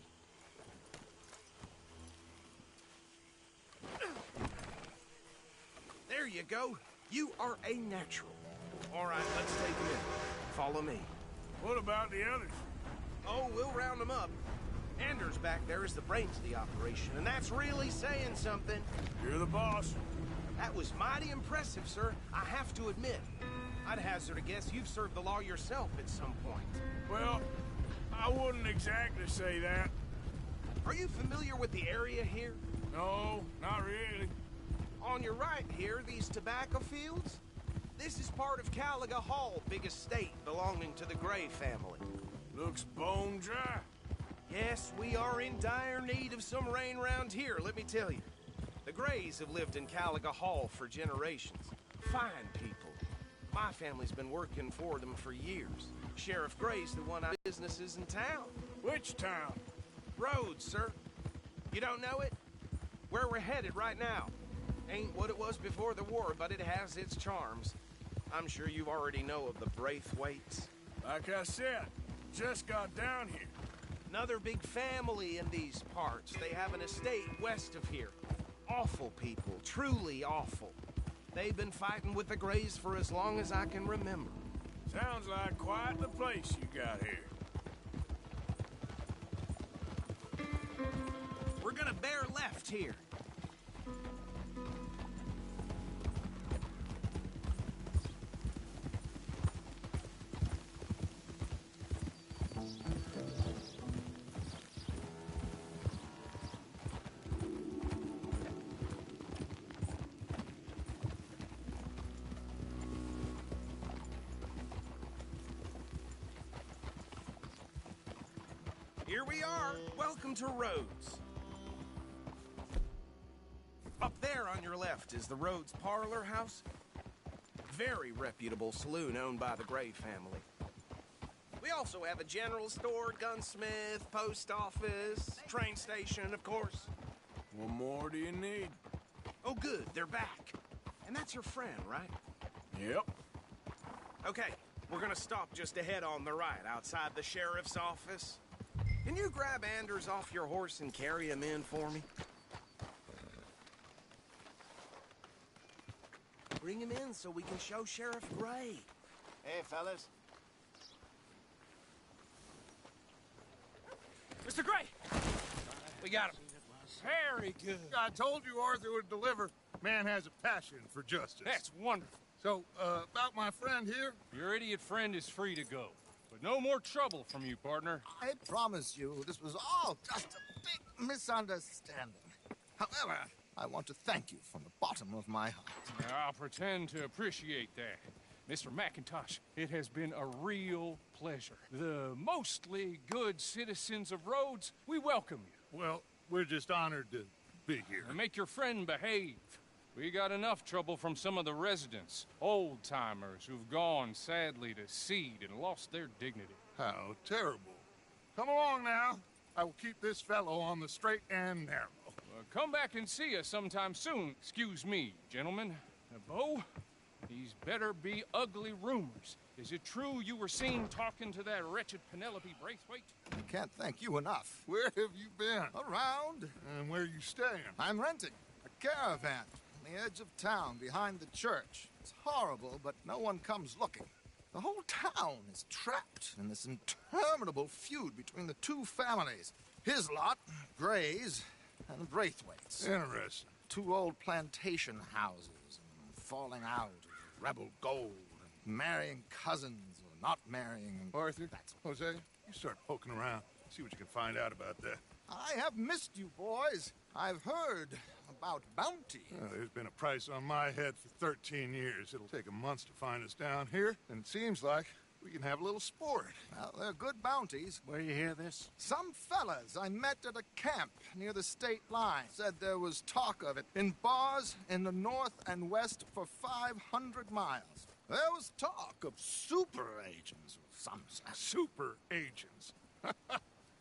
Speaker 17: There you go. You are a natural. All right, let's take him in. Follow me.
Speaker 3: What about the others?
Speaker 17: Oh, we'll round them up. Anders back there is the brains of the operation, and that's really saying something.
Speaker 3: You're the boss.
Speaker 17: That was mighty impressive, sir. I have to admit. I'd hazard a guess you've served the law yourself at some point.
Speaker 3: Well, I wouldn't exactly say that.
Speaker 17: Are you familiar with the area here?
Speaker 3: No, not really.
Speaker 17: On your right here, these tobacco fields? This is part of Caliga Hall, big estate belonging to the Gray family.
Speaker 3: Looks bone dry.
Speaker 17: Yes, we are in dire need of some rain round here, let me tell you. The Grays have lived in Caliga Hall for generations. Fine people. My family's been working for them for years. Sheriff Gray's the one of businesses in town.
Speaker 3: Which town?
Speaker 17: Rhodes, sir. You don't know it? Where we're headed right now. Ain't what it was before the war, but it has its charms. I'm sure you already know of the Braithwaites.
Speaker 3: Like I said, just got down here.
Speaker 17: Another big family in these parts. They have an estate west of here. Awful people, truly awful. They've been fighting with the Grays for as long as I can remember.
Speaker 3: Sounds like quite the place you got here.
Speaker 17: We're gonna bear left here. Here we are. Welcome to Rhodes. Up there on your left is the Rhodes Parlor House. Very reputable saloon owned by the Gray family. We also have a general store, gunsmith, post office, train station, of course.
Speaker 11: What more do you need?
Speaker 17: Oh, good. They're back. And that's your friend, right?
Speaker 11: Yep.
Speaker 17: Okay, we're gonna stop just ahead on the right, outside the sheriff's office. Can you grab Anders off your horse and carry him in for me? Bring him in so we can show Sheriff Gray.
Speaker 6: Hey, fellas.
Speaker 5: Mr. Gray! We got him. Very good.
Speaker 15: I told you Arthur would deliver. Man has a passion for justice.
Speaker 5: That's wonderful.
Speaker 15: So, about my friend here?
Speaker 18: Your idiot friend is free to go. But no more trouble from you, partner.
Speaker 19: I promise you, this was all just a big misunderstanding. However, I want to thank you from the bottom of my heart.
Speaker 18: I'll pretend to appreciate that. Mr. McIntosh, it has been a real pleasure. The mostly good citizens of Rhodes, we welcome you.
Speaker 15: Well, we're just honored to be here.
Speaker 18: And make your friend behave. We got enough trouble from some of the residents, old-timers who've gone, sadly, to seed and lost their dignity.
Speaker 15: How terrible. Come along now. I will keep this fellow on the straight and narrow.
Speaker 18: Come back and see us sometime soon. Excuse me, gentlemen. Bo, these better be ugly rumors. Is it true you were seen talking to that wretched Penelope Braithwaite?
Speaker 19: I can't thank you enough.
Speaker 15: Where have you been?
Speaker 19: Around.
Speaker 15: And where are you staying?
Speaker 19: I'm renting a caravan on the edge of town behind the church. It's horrible, but no one comes looking. The whole town is trapped in this interminable feud between the two families. His lot, Gray's, and Braithwaite's.
Speaker 15: Interesting.
Speaker 19: Two old plantation houses, and falling out of rebel gold, and marrying cousins or not marrying.
Speaker 15: Arthur, Jose, you start poking around. See what you can find out about that.
Speaker 19: I have missed you, boys. I've heard about bounty.
Speaker 15: Well, there's been a price on my head for 13 years. It'll take a month to find us down here, and it seems like we can have a little sport.
Speaker 19: Well, they're good bounties.
Speaker 6: Where you hear this?
Speaker 19: Some fellas I met at a camp near the state line said there was talk of it in bars in the north and west for 500 miles. There was talk of super agents or some such.
Speaker 15: Super agents?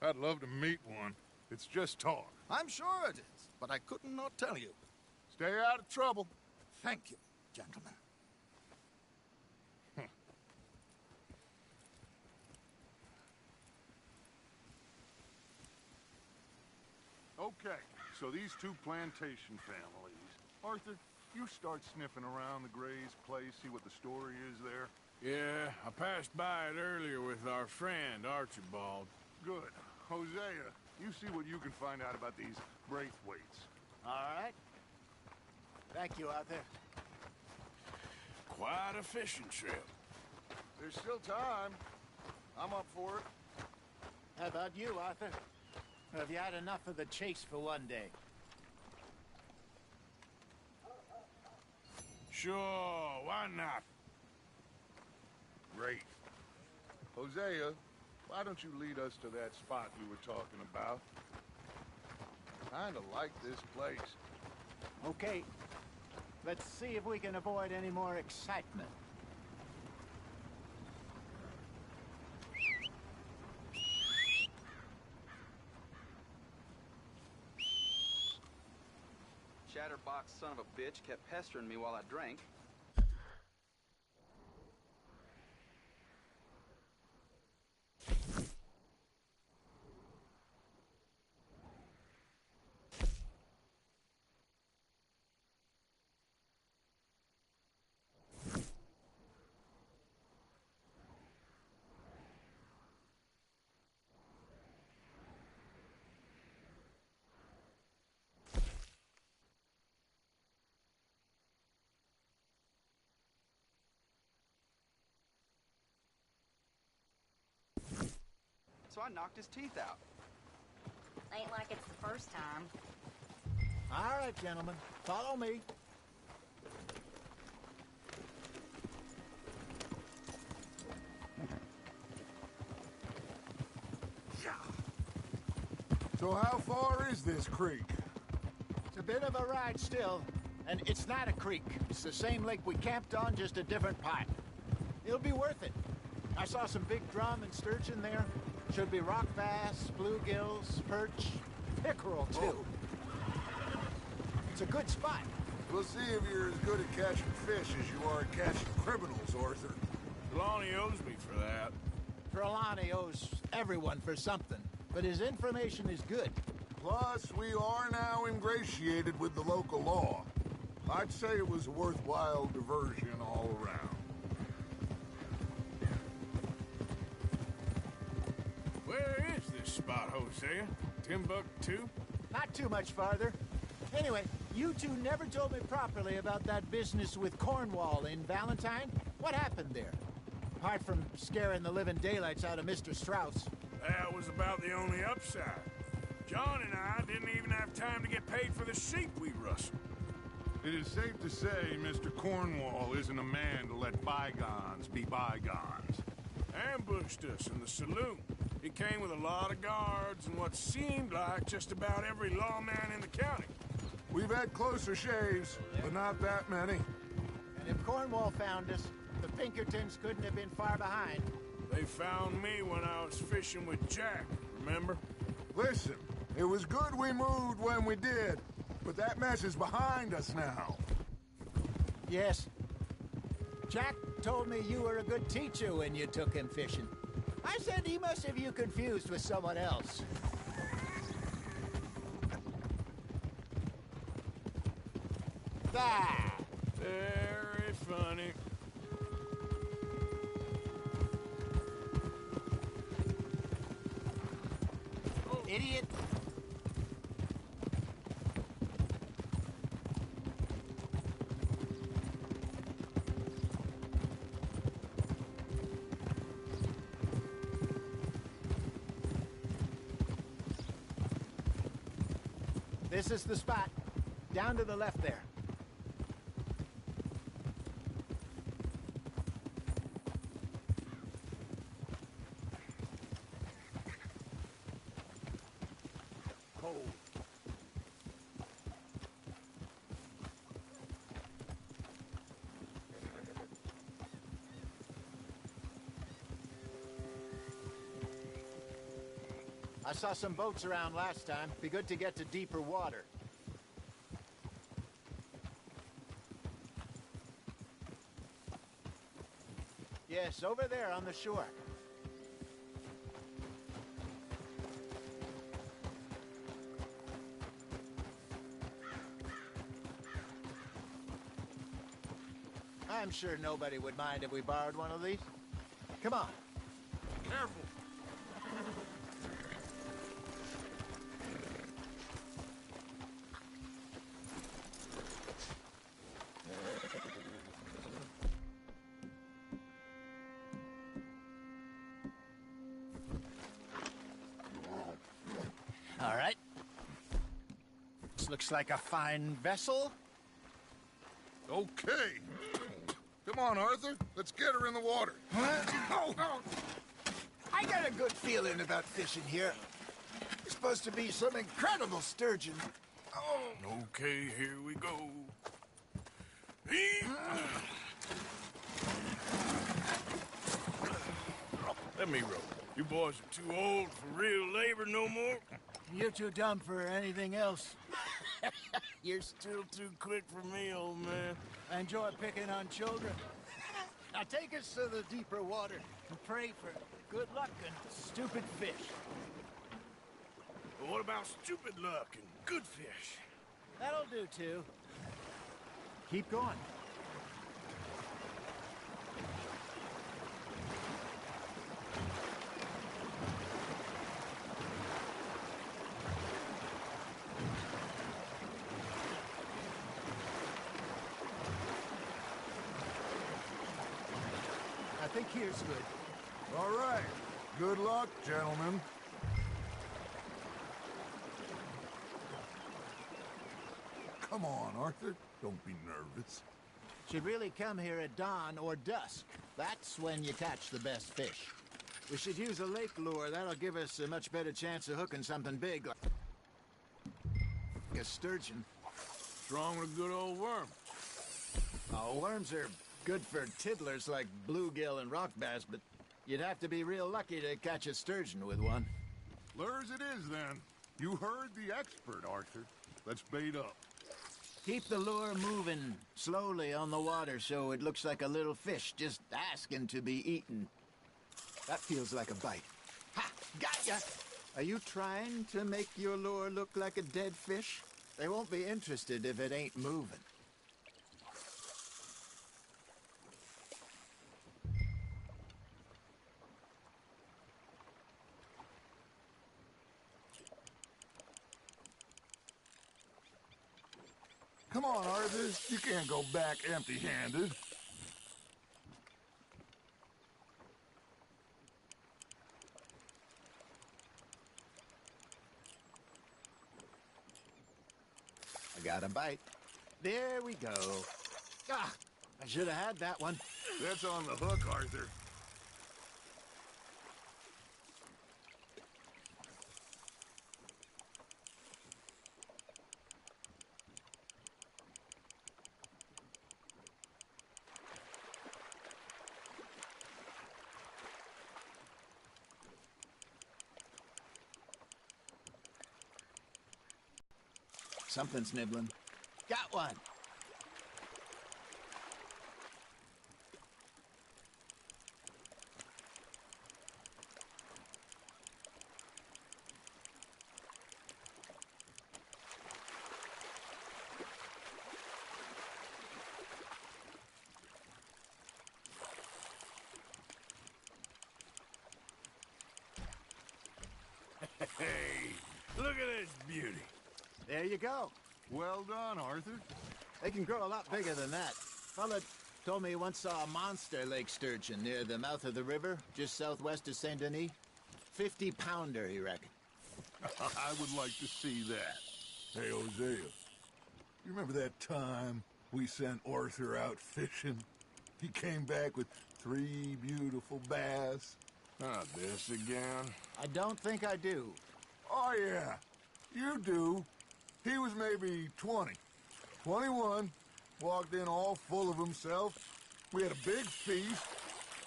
Speaker 15: I'd love to meet one. It's just talk.
Speaker 19: I'm sure it is, but I couldn't not tell you.
Speaker 15: Stay out of trouble.
Speaker 19: Thank you, gentlemen.
Speaker 15: Okay, so these two plantation families. Arthur, you start sniffing around the Gray's place, see what the story is there.
Speaker 11: Yeah, I passed by it earlier with our friend, Archibald.
Speaker 15: Good. Hosea, you see what you can find out about these Braithwaites.
Speaker 6: All right. Thank you, Arthur.
Speaker 11: Quite a fishing trip.
Speaker 15: There's still time. I'm up for it.
Speaker 6: How about you, Arthur? Or have you had enough of the chase for one day?
Speaker 11: Sure, why not?
Speaker 15: Great. Hosea, why don't you lead us to that spot we were talking about? Kinda like this place.
Speaker 6: Okay. Let's see if we can avoid any more excitement.
Speaker 20: Chatterbox son of a bitch kept pestering me while I drank. So I knocked his teeth out.
Speaker 8: Ain't like it's the first time.
Speaker 6: All right, gentlemen. Follow me.
Speaker 15: So how far is this creek?
Speaker 21: It's a bit of a ride still, and it's not a creek. It's the same lake we camped on, just a different part. It'll be worth it. I saw some big drum and sturgeon there. Should be rock bass, bluegills, perch, pickerel, too. It's a good spot.
Speaker 15: We'll see if you're as good at catching fish as you are at catching criminals, Arthur.
Speaker 11: Trelawney owes me for that.
Speaker 21: Trelawney owes everyone for something, but his information is good.
Speaker 15: Plus, we are now ingratiated with the local law. I'd say it was a worthwhile diversion all around.
Speaker 11: Where is this spot, Hosea? Timbuktu?
Speaker 21: Not too much farther. Anyway, you two never told me properly about that business with Cornwall in Valentine. What happened there? Apart from scaring the living daylights out of Mr. Strauss.
Speaker 11: That was about the only upside. John and I didn't even have time to get paid for the sheep we rustled.
Speaker 15: It is safe to say Mr. Cornwall isn't a man to let bygones be bygones.
Speaker 11: Ambushed us in the saloon. He came with a lot of guards and what seemed like just about every lawman in the county.
Speaker 15: We've had closer shaves, but not that many.
Speaker 21: And if Cornwall found us, the Pinkertons couldn't have been far behind.
Speaker 11: They found me when I was fishing with Jack, remember?
Speaker 15: Listen, it was good we moved when we did, but that mess is behind us now.
Speaker 21: Yes. Jack told me you were a good teacher when you took him fishing. I said he must have you confused with someone else. Ah!
Speaker 11: Very funny.
Speaker 21: Idiot. This is the spot. Down to the left there. I saw some boats around last time. Be good to get to deeper water. Yes, over there on the shore. I'm sure nobody would mind if we borrowed one of these. Come on.
Speaker 11: Careful.
Speaker 21: All right. This looks like a fine vessel.
Speaker 15: Okay. Come on, Arthur. Let's get her in the water.
Speaker 21: Oh. I got a good feeling about fishing here. There's supposed to be some incredible sturgeon.
Speaker 11: Oh. Okay, here we go. Let me row. You boys are too old for real labor no more.
Speaker 21: You're too dumb for anything else.
Speaker 11: You're still too quick for me, old man.
Speaker 21: I enjoy picking on children. Now take us to the deeper water and pray for good luck and stupid fish.
Speaker 11: But what about stupid luck and good fish?
Speaker 21: That'll do, too. Keep going. I think here's good.
Speaker 15: All right. Good luck, gentlemen. Come on, Arthur. Don't be nervous.
Speaker 21: Should really come here at dawn or dusk. That's when you catch the best fish. We should use a lake lure. That'll give us a much better chance of hooking something big like a sturgeon.
Speaker 11: What's wrong with a good old worm?
Speaker 21: Oh, worms are good for tiddlers like bluegill and rock bass, but you'd have to be real lucky to catch a sturgeon with one.
Speaker 16: Lures it is, then. You heard the expert, Arthur. Let's bait up.
Speaker 21: Keep the lure moving slowly on the water so it looks like a little fish just asking to be eaten. That feels like a bite. Ha! Gotcha! Are you trying to make your lure look like a dead fish? They won't be interested if it ain't moving.
Speaker 16: Come on, Arthur. You can't go back empty-handed.
Speaker 21: I got a bite. There we go. Ah, I should have had that one.
Speaker 16: That's on the hook, Arthur.
Speaker 21: Something's nibbling. Got one.
Speaker 11: Hey, look at this beauty.
Speaker 21: There you go.
Speaker 16: Well done, Arthur.
Speaker 21: They can grow a lot bigger than that. Fella told me he once saw a monster lake sturgeon near the mouth of the river, just southwest of Saint Denis. 50-pounder, he reckoned.
Speaker 16: I would like to see that. Hey, Hosea, you remember that time we sent Arthur out fishing? He came back with 3 beautiful bass.
Speaker 11: Not this again.
Speaker 21: I don't think I do.
Speaker 16: Oh, yeah. You do. He was maybe 20. 21. Walked in all full of himself. We had a big feast.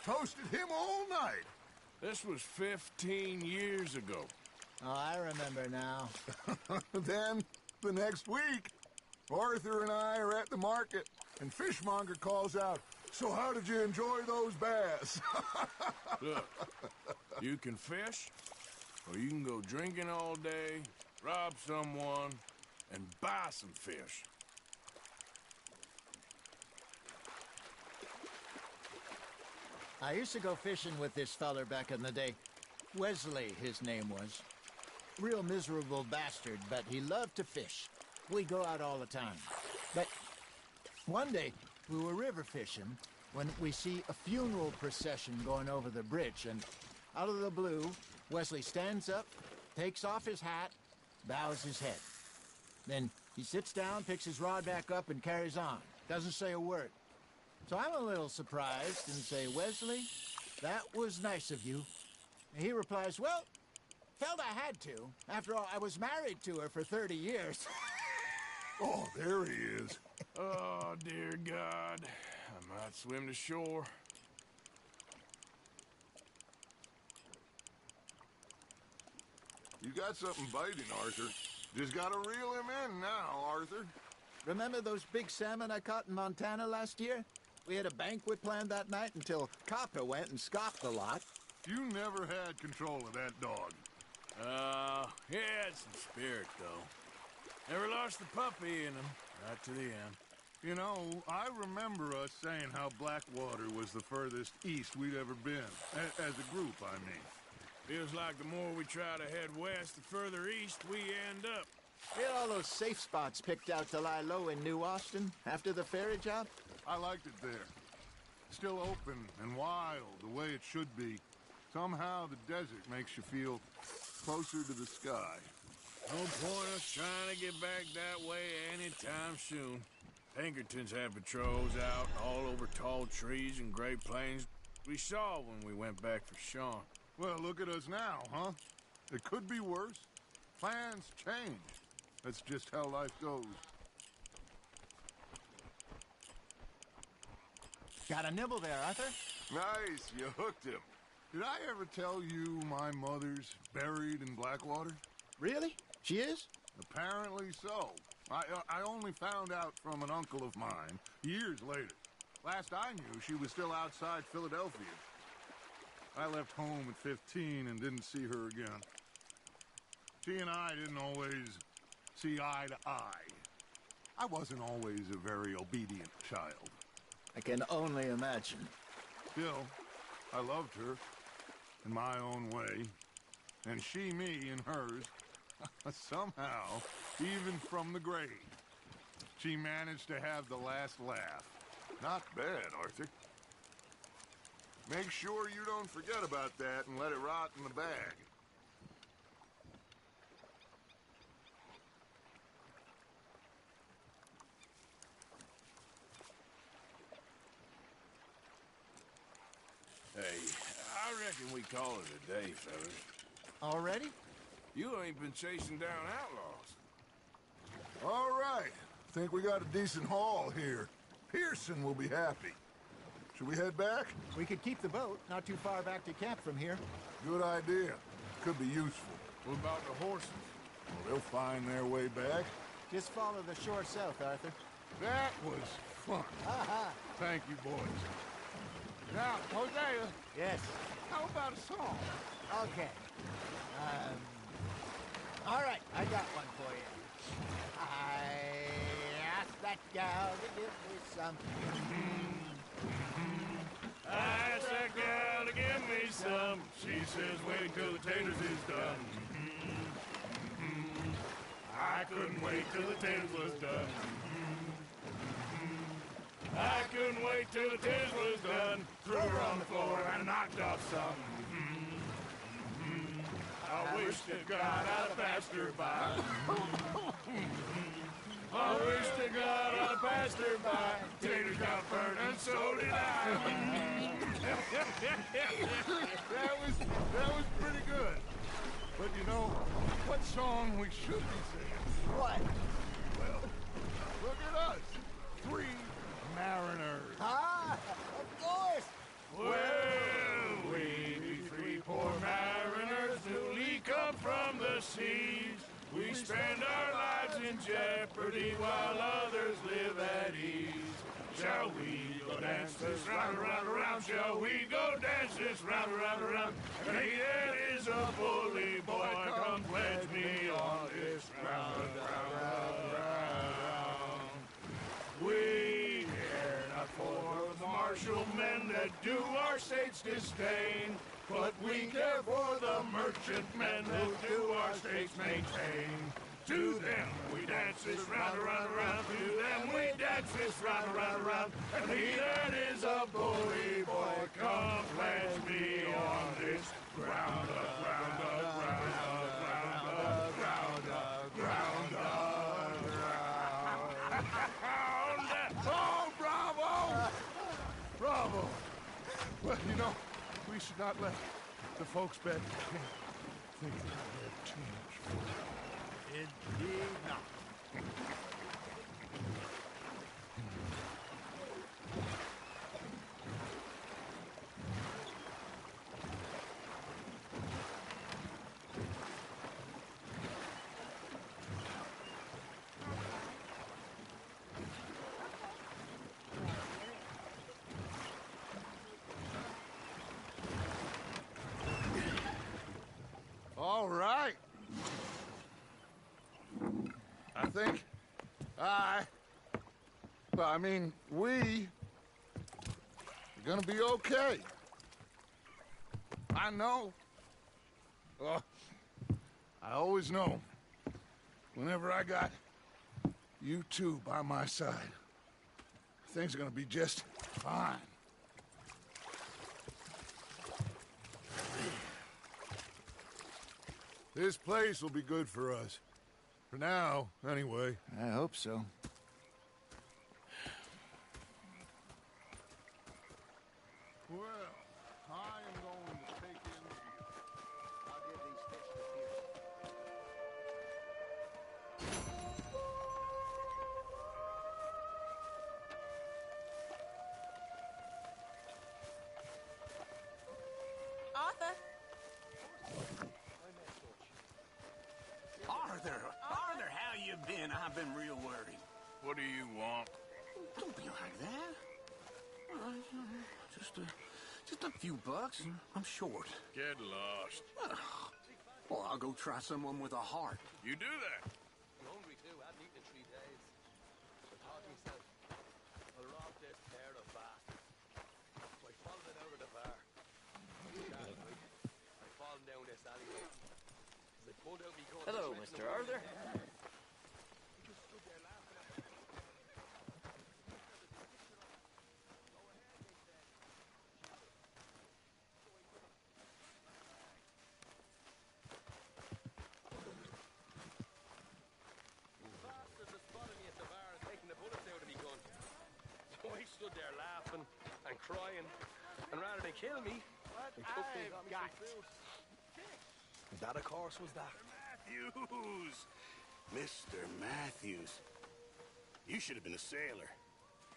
Speaker 16: Toasted him all night.
Speaker 11: This was 15 years ago.
Speaker 21: Oh, I remember now.
Speaker 16: Then, the next week, Arthur and I are at the market, and Fishmonger calls out, "So how did you enjoy those bass?"
Speaker 11: Look, you can fish, or you can go drinking all day, rob someone, and buy some fish.
Speaker 21: I used to go fishing with this feller back in the day. Wesley, his name was. Real miserable bastard, but he loved to fish. We'd go out all the time. But one day, we were river fishing when we see a funeral procession going over the bridge, and out of the blue, Wesley stands up, takes off his hat, bows his head. Then he sits down, picks his rod back up, and carries on. Doesn't say a word. So I'm a little surprised and say, "Wesley, that was nice of you." And he replies, "Well, felt I had to. After all, I was married to her for 30 years.
Speaker 16: Oh, there he is.
Speaker 11: Oh, dear God. I might swim to shore.
Speaker 16: You got something biting, Arthur. Just gotta reel him in now, Arthur.
Speaker 21: Remember those big salmon I caught in Montana last year? We had a banquet planned that night until Copper went and scoffed a lot.
Speaker 16: You never had control of that dog.
Speaker 11: He had some spirit, though. Never lost the puppy in him, right to the end.
Speaker 16: You know, I remember us saying how Blackwater was the furthest east we'd ever been. As a group, I mean.
Speaker 11: Feels like the more we try to head west, the further east we end up.
Speaker 21: We had all those safe spots picked out to lie low in New Austin after the ferry job.
Speaker 16: I liked it there. Still open and wild, the way it should be. Somehow the desert makes you feel closer to the sky.
Speaker 11: No point us trying to get back that way anytime soon. Pinkertons had patrols out all over tall trees and Great Plains. We saw when we went back for Sean.
Speaker 16: Well, look at us now, huh? It could be worse. Plans change. That's just how life goes.
Speaker 21: Got a nibble there, Arthur?
Speaker 16: Nice, you hooked him. Did I ever tell you my mother's buried in Blackwater?
Speaker 21: Really? She is?
Speaker 16: Apparently so. I only found out from an uncle of mine years later. Last I knew, she was still outside Philadelphia. I left home at 15 and didn't see her again. She and I didn't always see eye to eye. I wasn't always a very obedient child.
Speaker 21: I can only imagine.
Speaker 16: Still, I loved her in my own way, and she me in hers. Somehow, even from the grave, she managed to have the last laugh.
Speaker 15: Not bad, Arthur. Make sure you don't forget about that and let it rot in the bag.
Speaker 11: Hey, I reckon we call it a day, fellas.
Speaker 21: Already?
Speaker 11: You ain't been chasing down outlaws.
Speaker 16: All right. Think we got a decent haul here. Pearson will be happy. Should we head back?
Speaker 21: We could keep the boat not too far back to camp from here.
Speaker 16: Good idea. Could be useful.
Speaker 11: What about the horses?
Speaker 16: Well, they'll find their way back.
Speaker 21: Just follow the shore south, Arthur.
Speaker 16: That was fun. Thank you, boys. Now, Hosea.
Speaker 21: Yes?
Speaker 16: How about a song?
Speaker 21: Okay. All right, I got one for you. I asked that gal to give me some.
Speaker 11: I asked that gal to give me some. She says wait till the taters is done. I couldn't wait till the taters was done. I couldn't wait till the taters was done. Threw her on the floor and knocked off some. I wish to God I'd have passed her by. I wish to God I'd have passed her by. Taters got burned and so did I.
Speaker 16: that was pretty good. But you know, what song we should be singing?
Speaker 21: What?
Speaker 16: Well, look at us. 3 mariners.
Speaker 21: Ah, of course.
Speaker 11: Well, we be 3 poor mariners newly come from the seas. We spend our lives in jeopardy while others live at ease. Shall we go dance this round, around, around? Shall we go dance this round, around, around? And he that is a bully boy, come pledge me on this round, round, round, round. We care not for the martial men that do our state's disdain, but we care for the merchantmen who do our states maintain. To them we dance this round, around, around. To them we dance this round, around, around. And he that is a bully boy, come pledge me on this ground up, round up, round up, round up, round up, round up, round up.
Speaker 16: Oh, bravo! Bravo! Well, you know, we should not let the folks back think that we're too much fun.
Speaker 21: Indeed not.
Speaker 16: All right. I think we are gonna be okay. I know. I always know. Whenever I got you two by my side, things are gonna be just fine. This place will be good for us. For now, anyway.
Speaker 21: I hope so.
Speaker 16: Well, I am going to take in
Speaker 11: I've been real worried. What do you want?
Speaker 6: Don't be like that. Just a few bucks. I'm short.
Speaker 11: Get lost.
Speaker 6: Well, I'll go try someone with a heart.
Speaker 11: You do that.
Speaker 9: I'm hungry too. I haven't eaten in 3 days. I thought to myself, I'll rob this pair of bastards. So I followed it out of the bar. I fallen down this alleyway. As I pulled out me gun.
Speaker 13: Hello, Mr. Arthur.
Speaker 9: Stood there laughing and crying, and rather than kill me, they took me and got me some food.
Speaker 6: That, of course, was that.
Speaker 1: Matthews! Mr. Matthews. You should have been a sailor.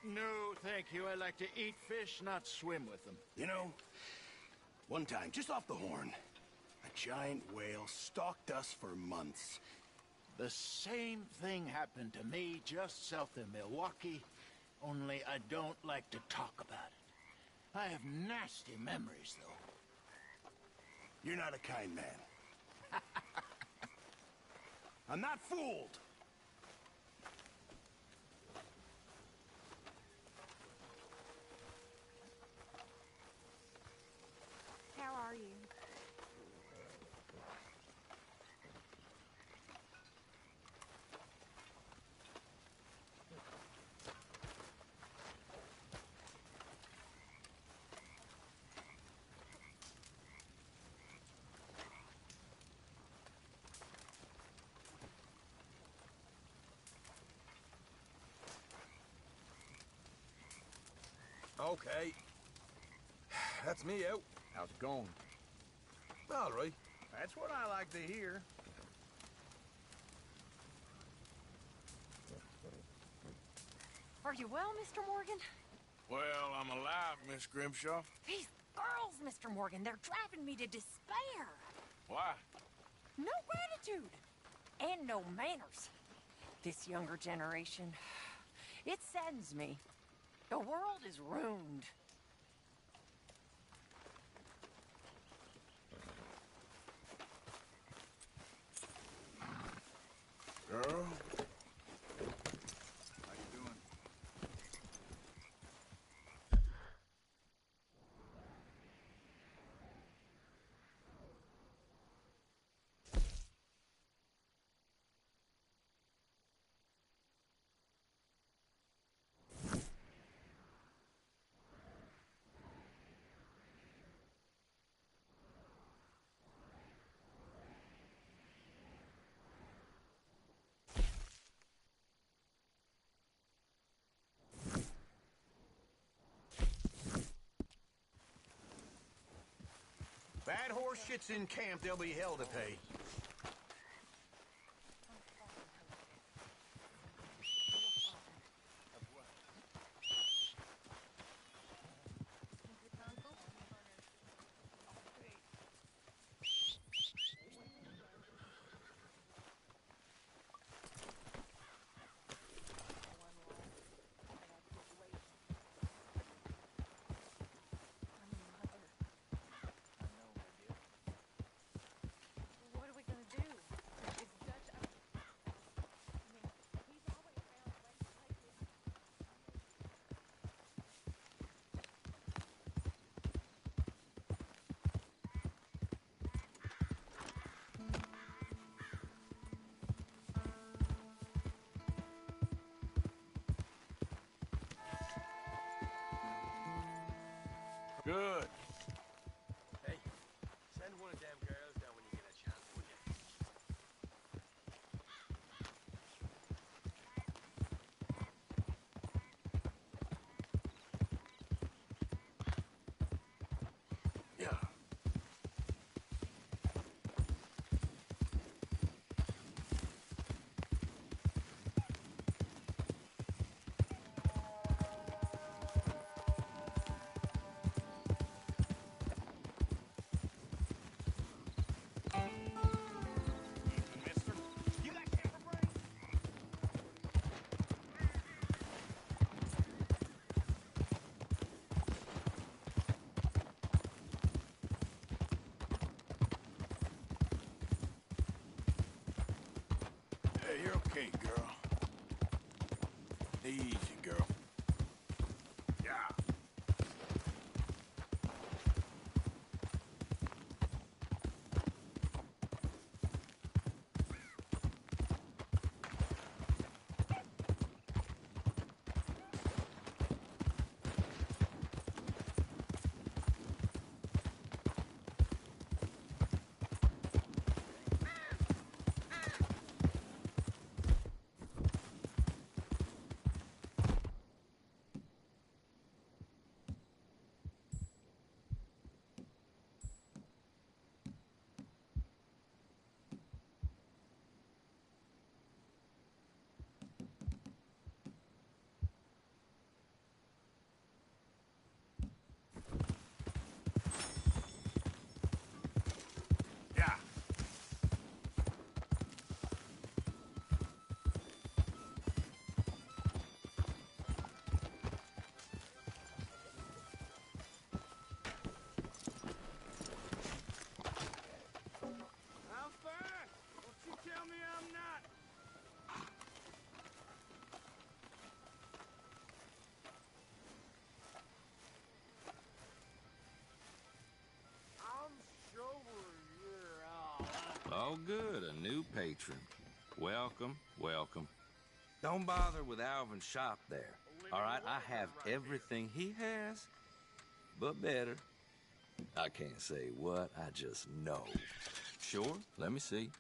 Speaker 21: No, thank you. I like to eat fish, not swim with them.
Speaker 1: You know, one time, just off the Horn, a giant whale stalked us for months.
Speaker 21: The same thing happened to me just south of Milwaukee, only I don't like to talk about it. I have nasty memories, though.
Speaker 1: You're not a kind man. I'm not fooled.
Speaker 8: How are you?
Speaker 17: Okay. That's me out.
Speaker 3: How's it going?
Speaker 17: All right.
Speaker 3: That's what I like to hear.
Speaker 8: Are you well, Mr. Morgan?
Speaker 11: Well, I'm alive, Miss Grimshaw.
Speaker 8: These girls, Mr. Morgan, they're driving me to despair.
Speaker 11: Why?
Speaker 8: No gratitude. And no manners. This younger generation, it saddens me. The world is ruined.
Speaker 11: Girl?
Speaker 15: How you doing?
Speaker 6: Bad horse shits in camp, there'll be hell to pay.
Speaker 8: What are we gonna do? Is Dutch... I mean, he's always found ways to make this...
Speaker 11: Good.
Speaker 9: Hey, send one of them girls down when you get a chance, will you?
Speaker 11: Yeah. Okay, girl. Easy, girl. Yeah.
Speaker 3: How fast? Don't you tell me I'm not.
Speaker 15: I'm sure you're
Speaker 10: Oh, good, a new patron. Welcome, welcome. Don't bother with Alvin's shop there. All right, I have everything he has, but better. I can't say what, I just know. Sure, let me see.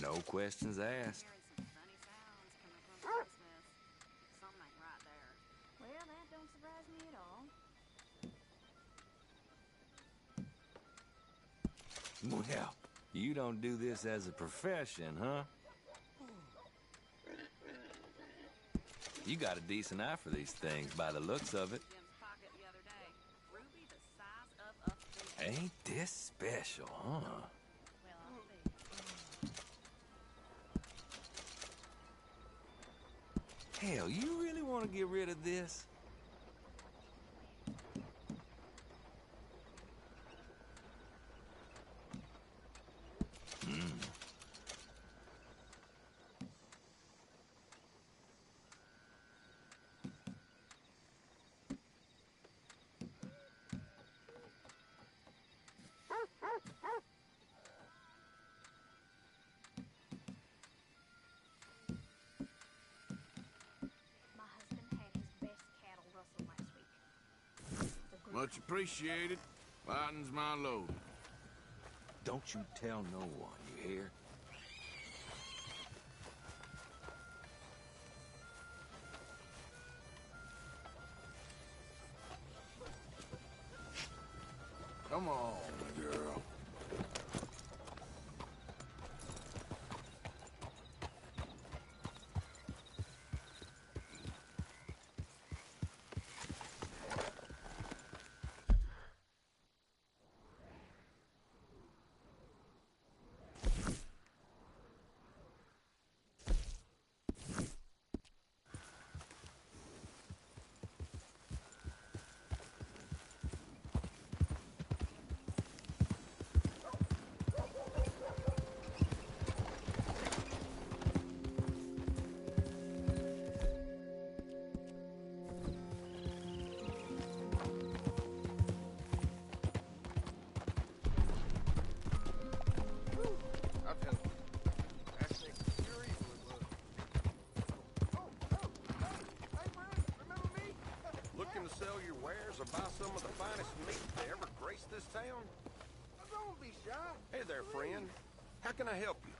Speaker 10: No questions asked.
Speaker 2: Something ain't right there. Well, that don't surprise me at all.
Speaker 10: Well, you don't do this as a profession, huh? You got a decent eye for these things by the looks of it. Ain't this special, huh? Hell, you really want to get rid of this?
Speaker 2: My husband had his best cattle rustle last week.
Speaker 11: Much appreciated. Lightens my load.
Speaker 10: Don't you tell no one, you hear?
Speaker 11: Come on, girl.
Speaker 17: Looking to sell your wares or buy some of the finest meat to ever grace this town?
Speaker 15: Don't be shy.
Speaker 17: Hey there, friend. How can I help you?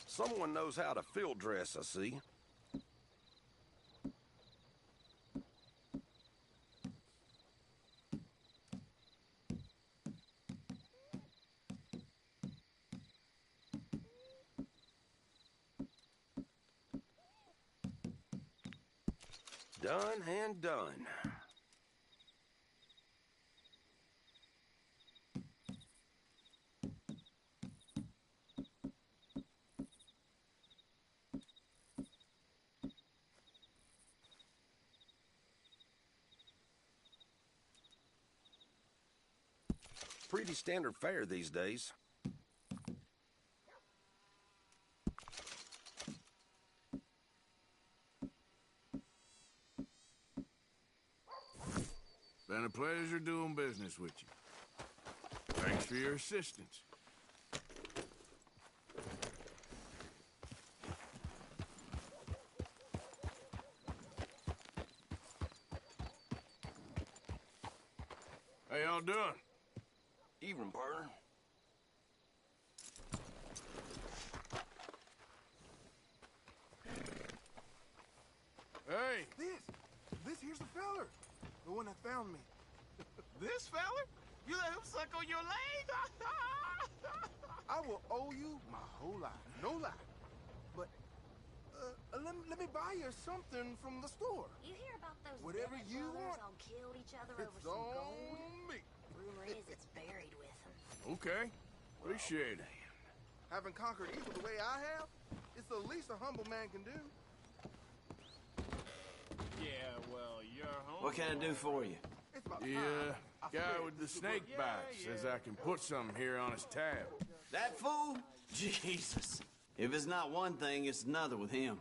Speaker 17: Someone knows how to field dress, I see. Done and done. Pretty standard fare these days.
Speaker 11: Been a pleasure doing business with you. Thanks for your assistance. How y'all doing?
Speaker 17: Evening, partner.
Speaker 11: Hey!
Speaker 4: This here's the feller. The one that found me.
Speaker 6: This fella? You let him suck on your leg?
Speaker 4: I will owe you my whole life. No lie. But, let me buy you something from the store.
Speaker 22: You hear about those
Speaker 4: Whatever
Speaker 22: Bennett
Speaker 4: you
Speaker 22: brothers
Speaker 4: want.
Speaker 22: all killed each other over
Speaker 4: It's
Speaker 22: some
Speaker 4: on
Speaker 22: gold?
Speaker 4: me.
Speaker 22: Rumor is it's buried with them.
Speaker 11: Okay. Appreciate it.
Speaker 4: Having conquered evil the way I have, it's the least a humble man can do.
Speaker 6: Yeah, well, you're home.
Speaker 20: What can I do for you?
Speaker 11: Yeah, guy with the snake bite says I can put something here on his tab.
Speaker 20: That fool? Jesus. If it's not one thing, it's another with him.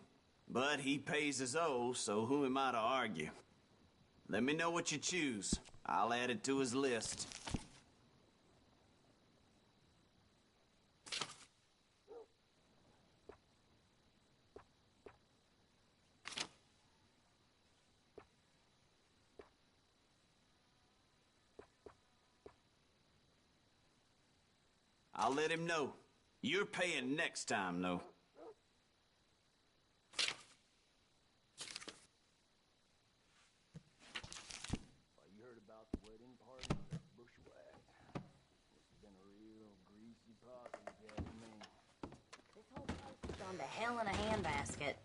Speaker 20: But he pays his owe, so who am I to argue? Let me know what you choose. I'll add it to his list. I'll let him know. You're paying next time, though.
Speaker 9: You heard about the wedding party? Bushwhacked. Must have been a real greasy pocket, if you ask me.
Speaker 22: This whole place has gone to hell in a handbasket.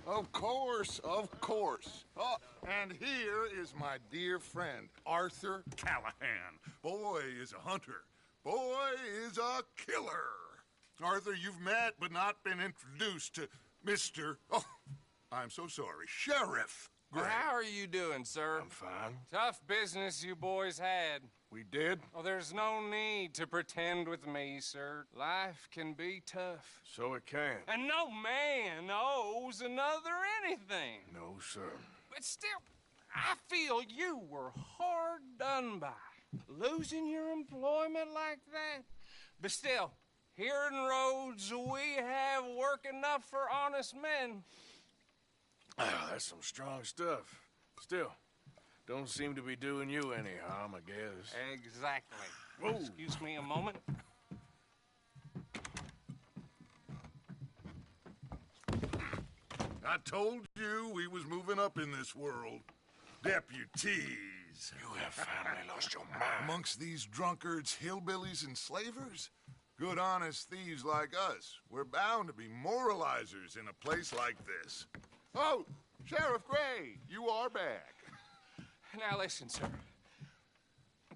Speaker 16: Of course, of course. Oh, and here is my dear friend, Arthur Callahan. Boy is a hunter. Boy is a killer. Arthur, you've met but not been introduced to Mr. Oh, I'm so sorry, Sheriff Gray.
Speaker 18: How are you doing, sir?
Speaker 11: I'm fine.
Speaker 18: Tough business you boys had.
Speaker 11: We did?
Speaker 18: Oh, there's no need to pretend with me, sir. Life can be tough.
Speaker 11: So it can.
Speaker 18: And no man owes another anything.
Speaker 11: No, sir.
Speaker 18: But still, I feel you were hard done by. Losing your employment like that. But still, here in Rhodes, we have work enough for honest men.
Speaker 11: Ah, that's some strong stuff. Still, don't seem to be doing you any harm, I guess.
Speaker 18: Exactly.
Speaker 11: Whoa.
Speaker 18: Excuse me a moment.
Speaker 16: I told you we was moving up in this world. Deputies.
Speaker 11: You have finally lost your mind.
Speaker 16: Amongst these drunkards, hillbillies, and slavers? Good, honest thieves like us. We're bound to be moralizers in a place like this. Oh, Sheriff Gray, you are back.
Speaker 18: Now listen, sir.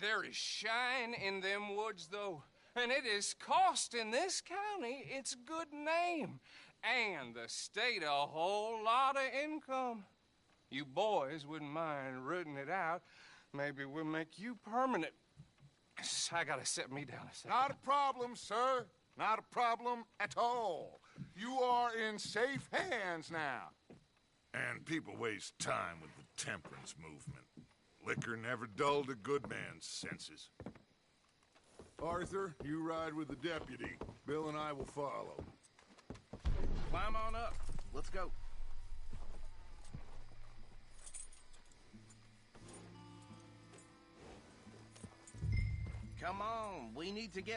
Speaker 18: There is shine in them woods, though, and it is costing this county its good name and the state a whole lot of income. You boys wouldn't mind rooting it out. Maybe we'll make you permanent. I gotta set me down a second.
Speaker 16: Not a problem, sir. Not a problem at all. You are in safe hands now.
Speaker 15: And people waste time with the temperance movement. Liquor never dulled a good man's senses.
Speaker 16: Arthur, you ride with the deputy. Bill and I will follow.
Speaker 17: Climb on up. Let's go. Come on, we need to get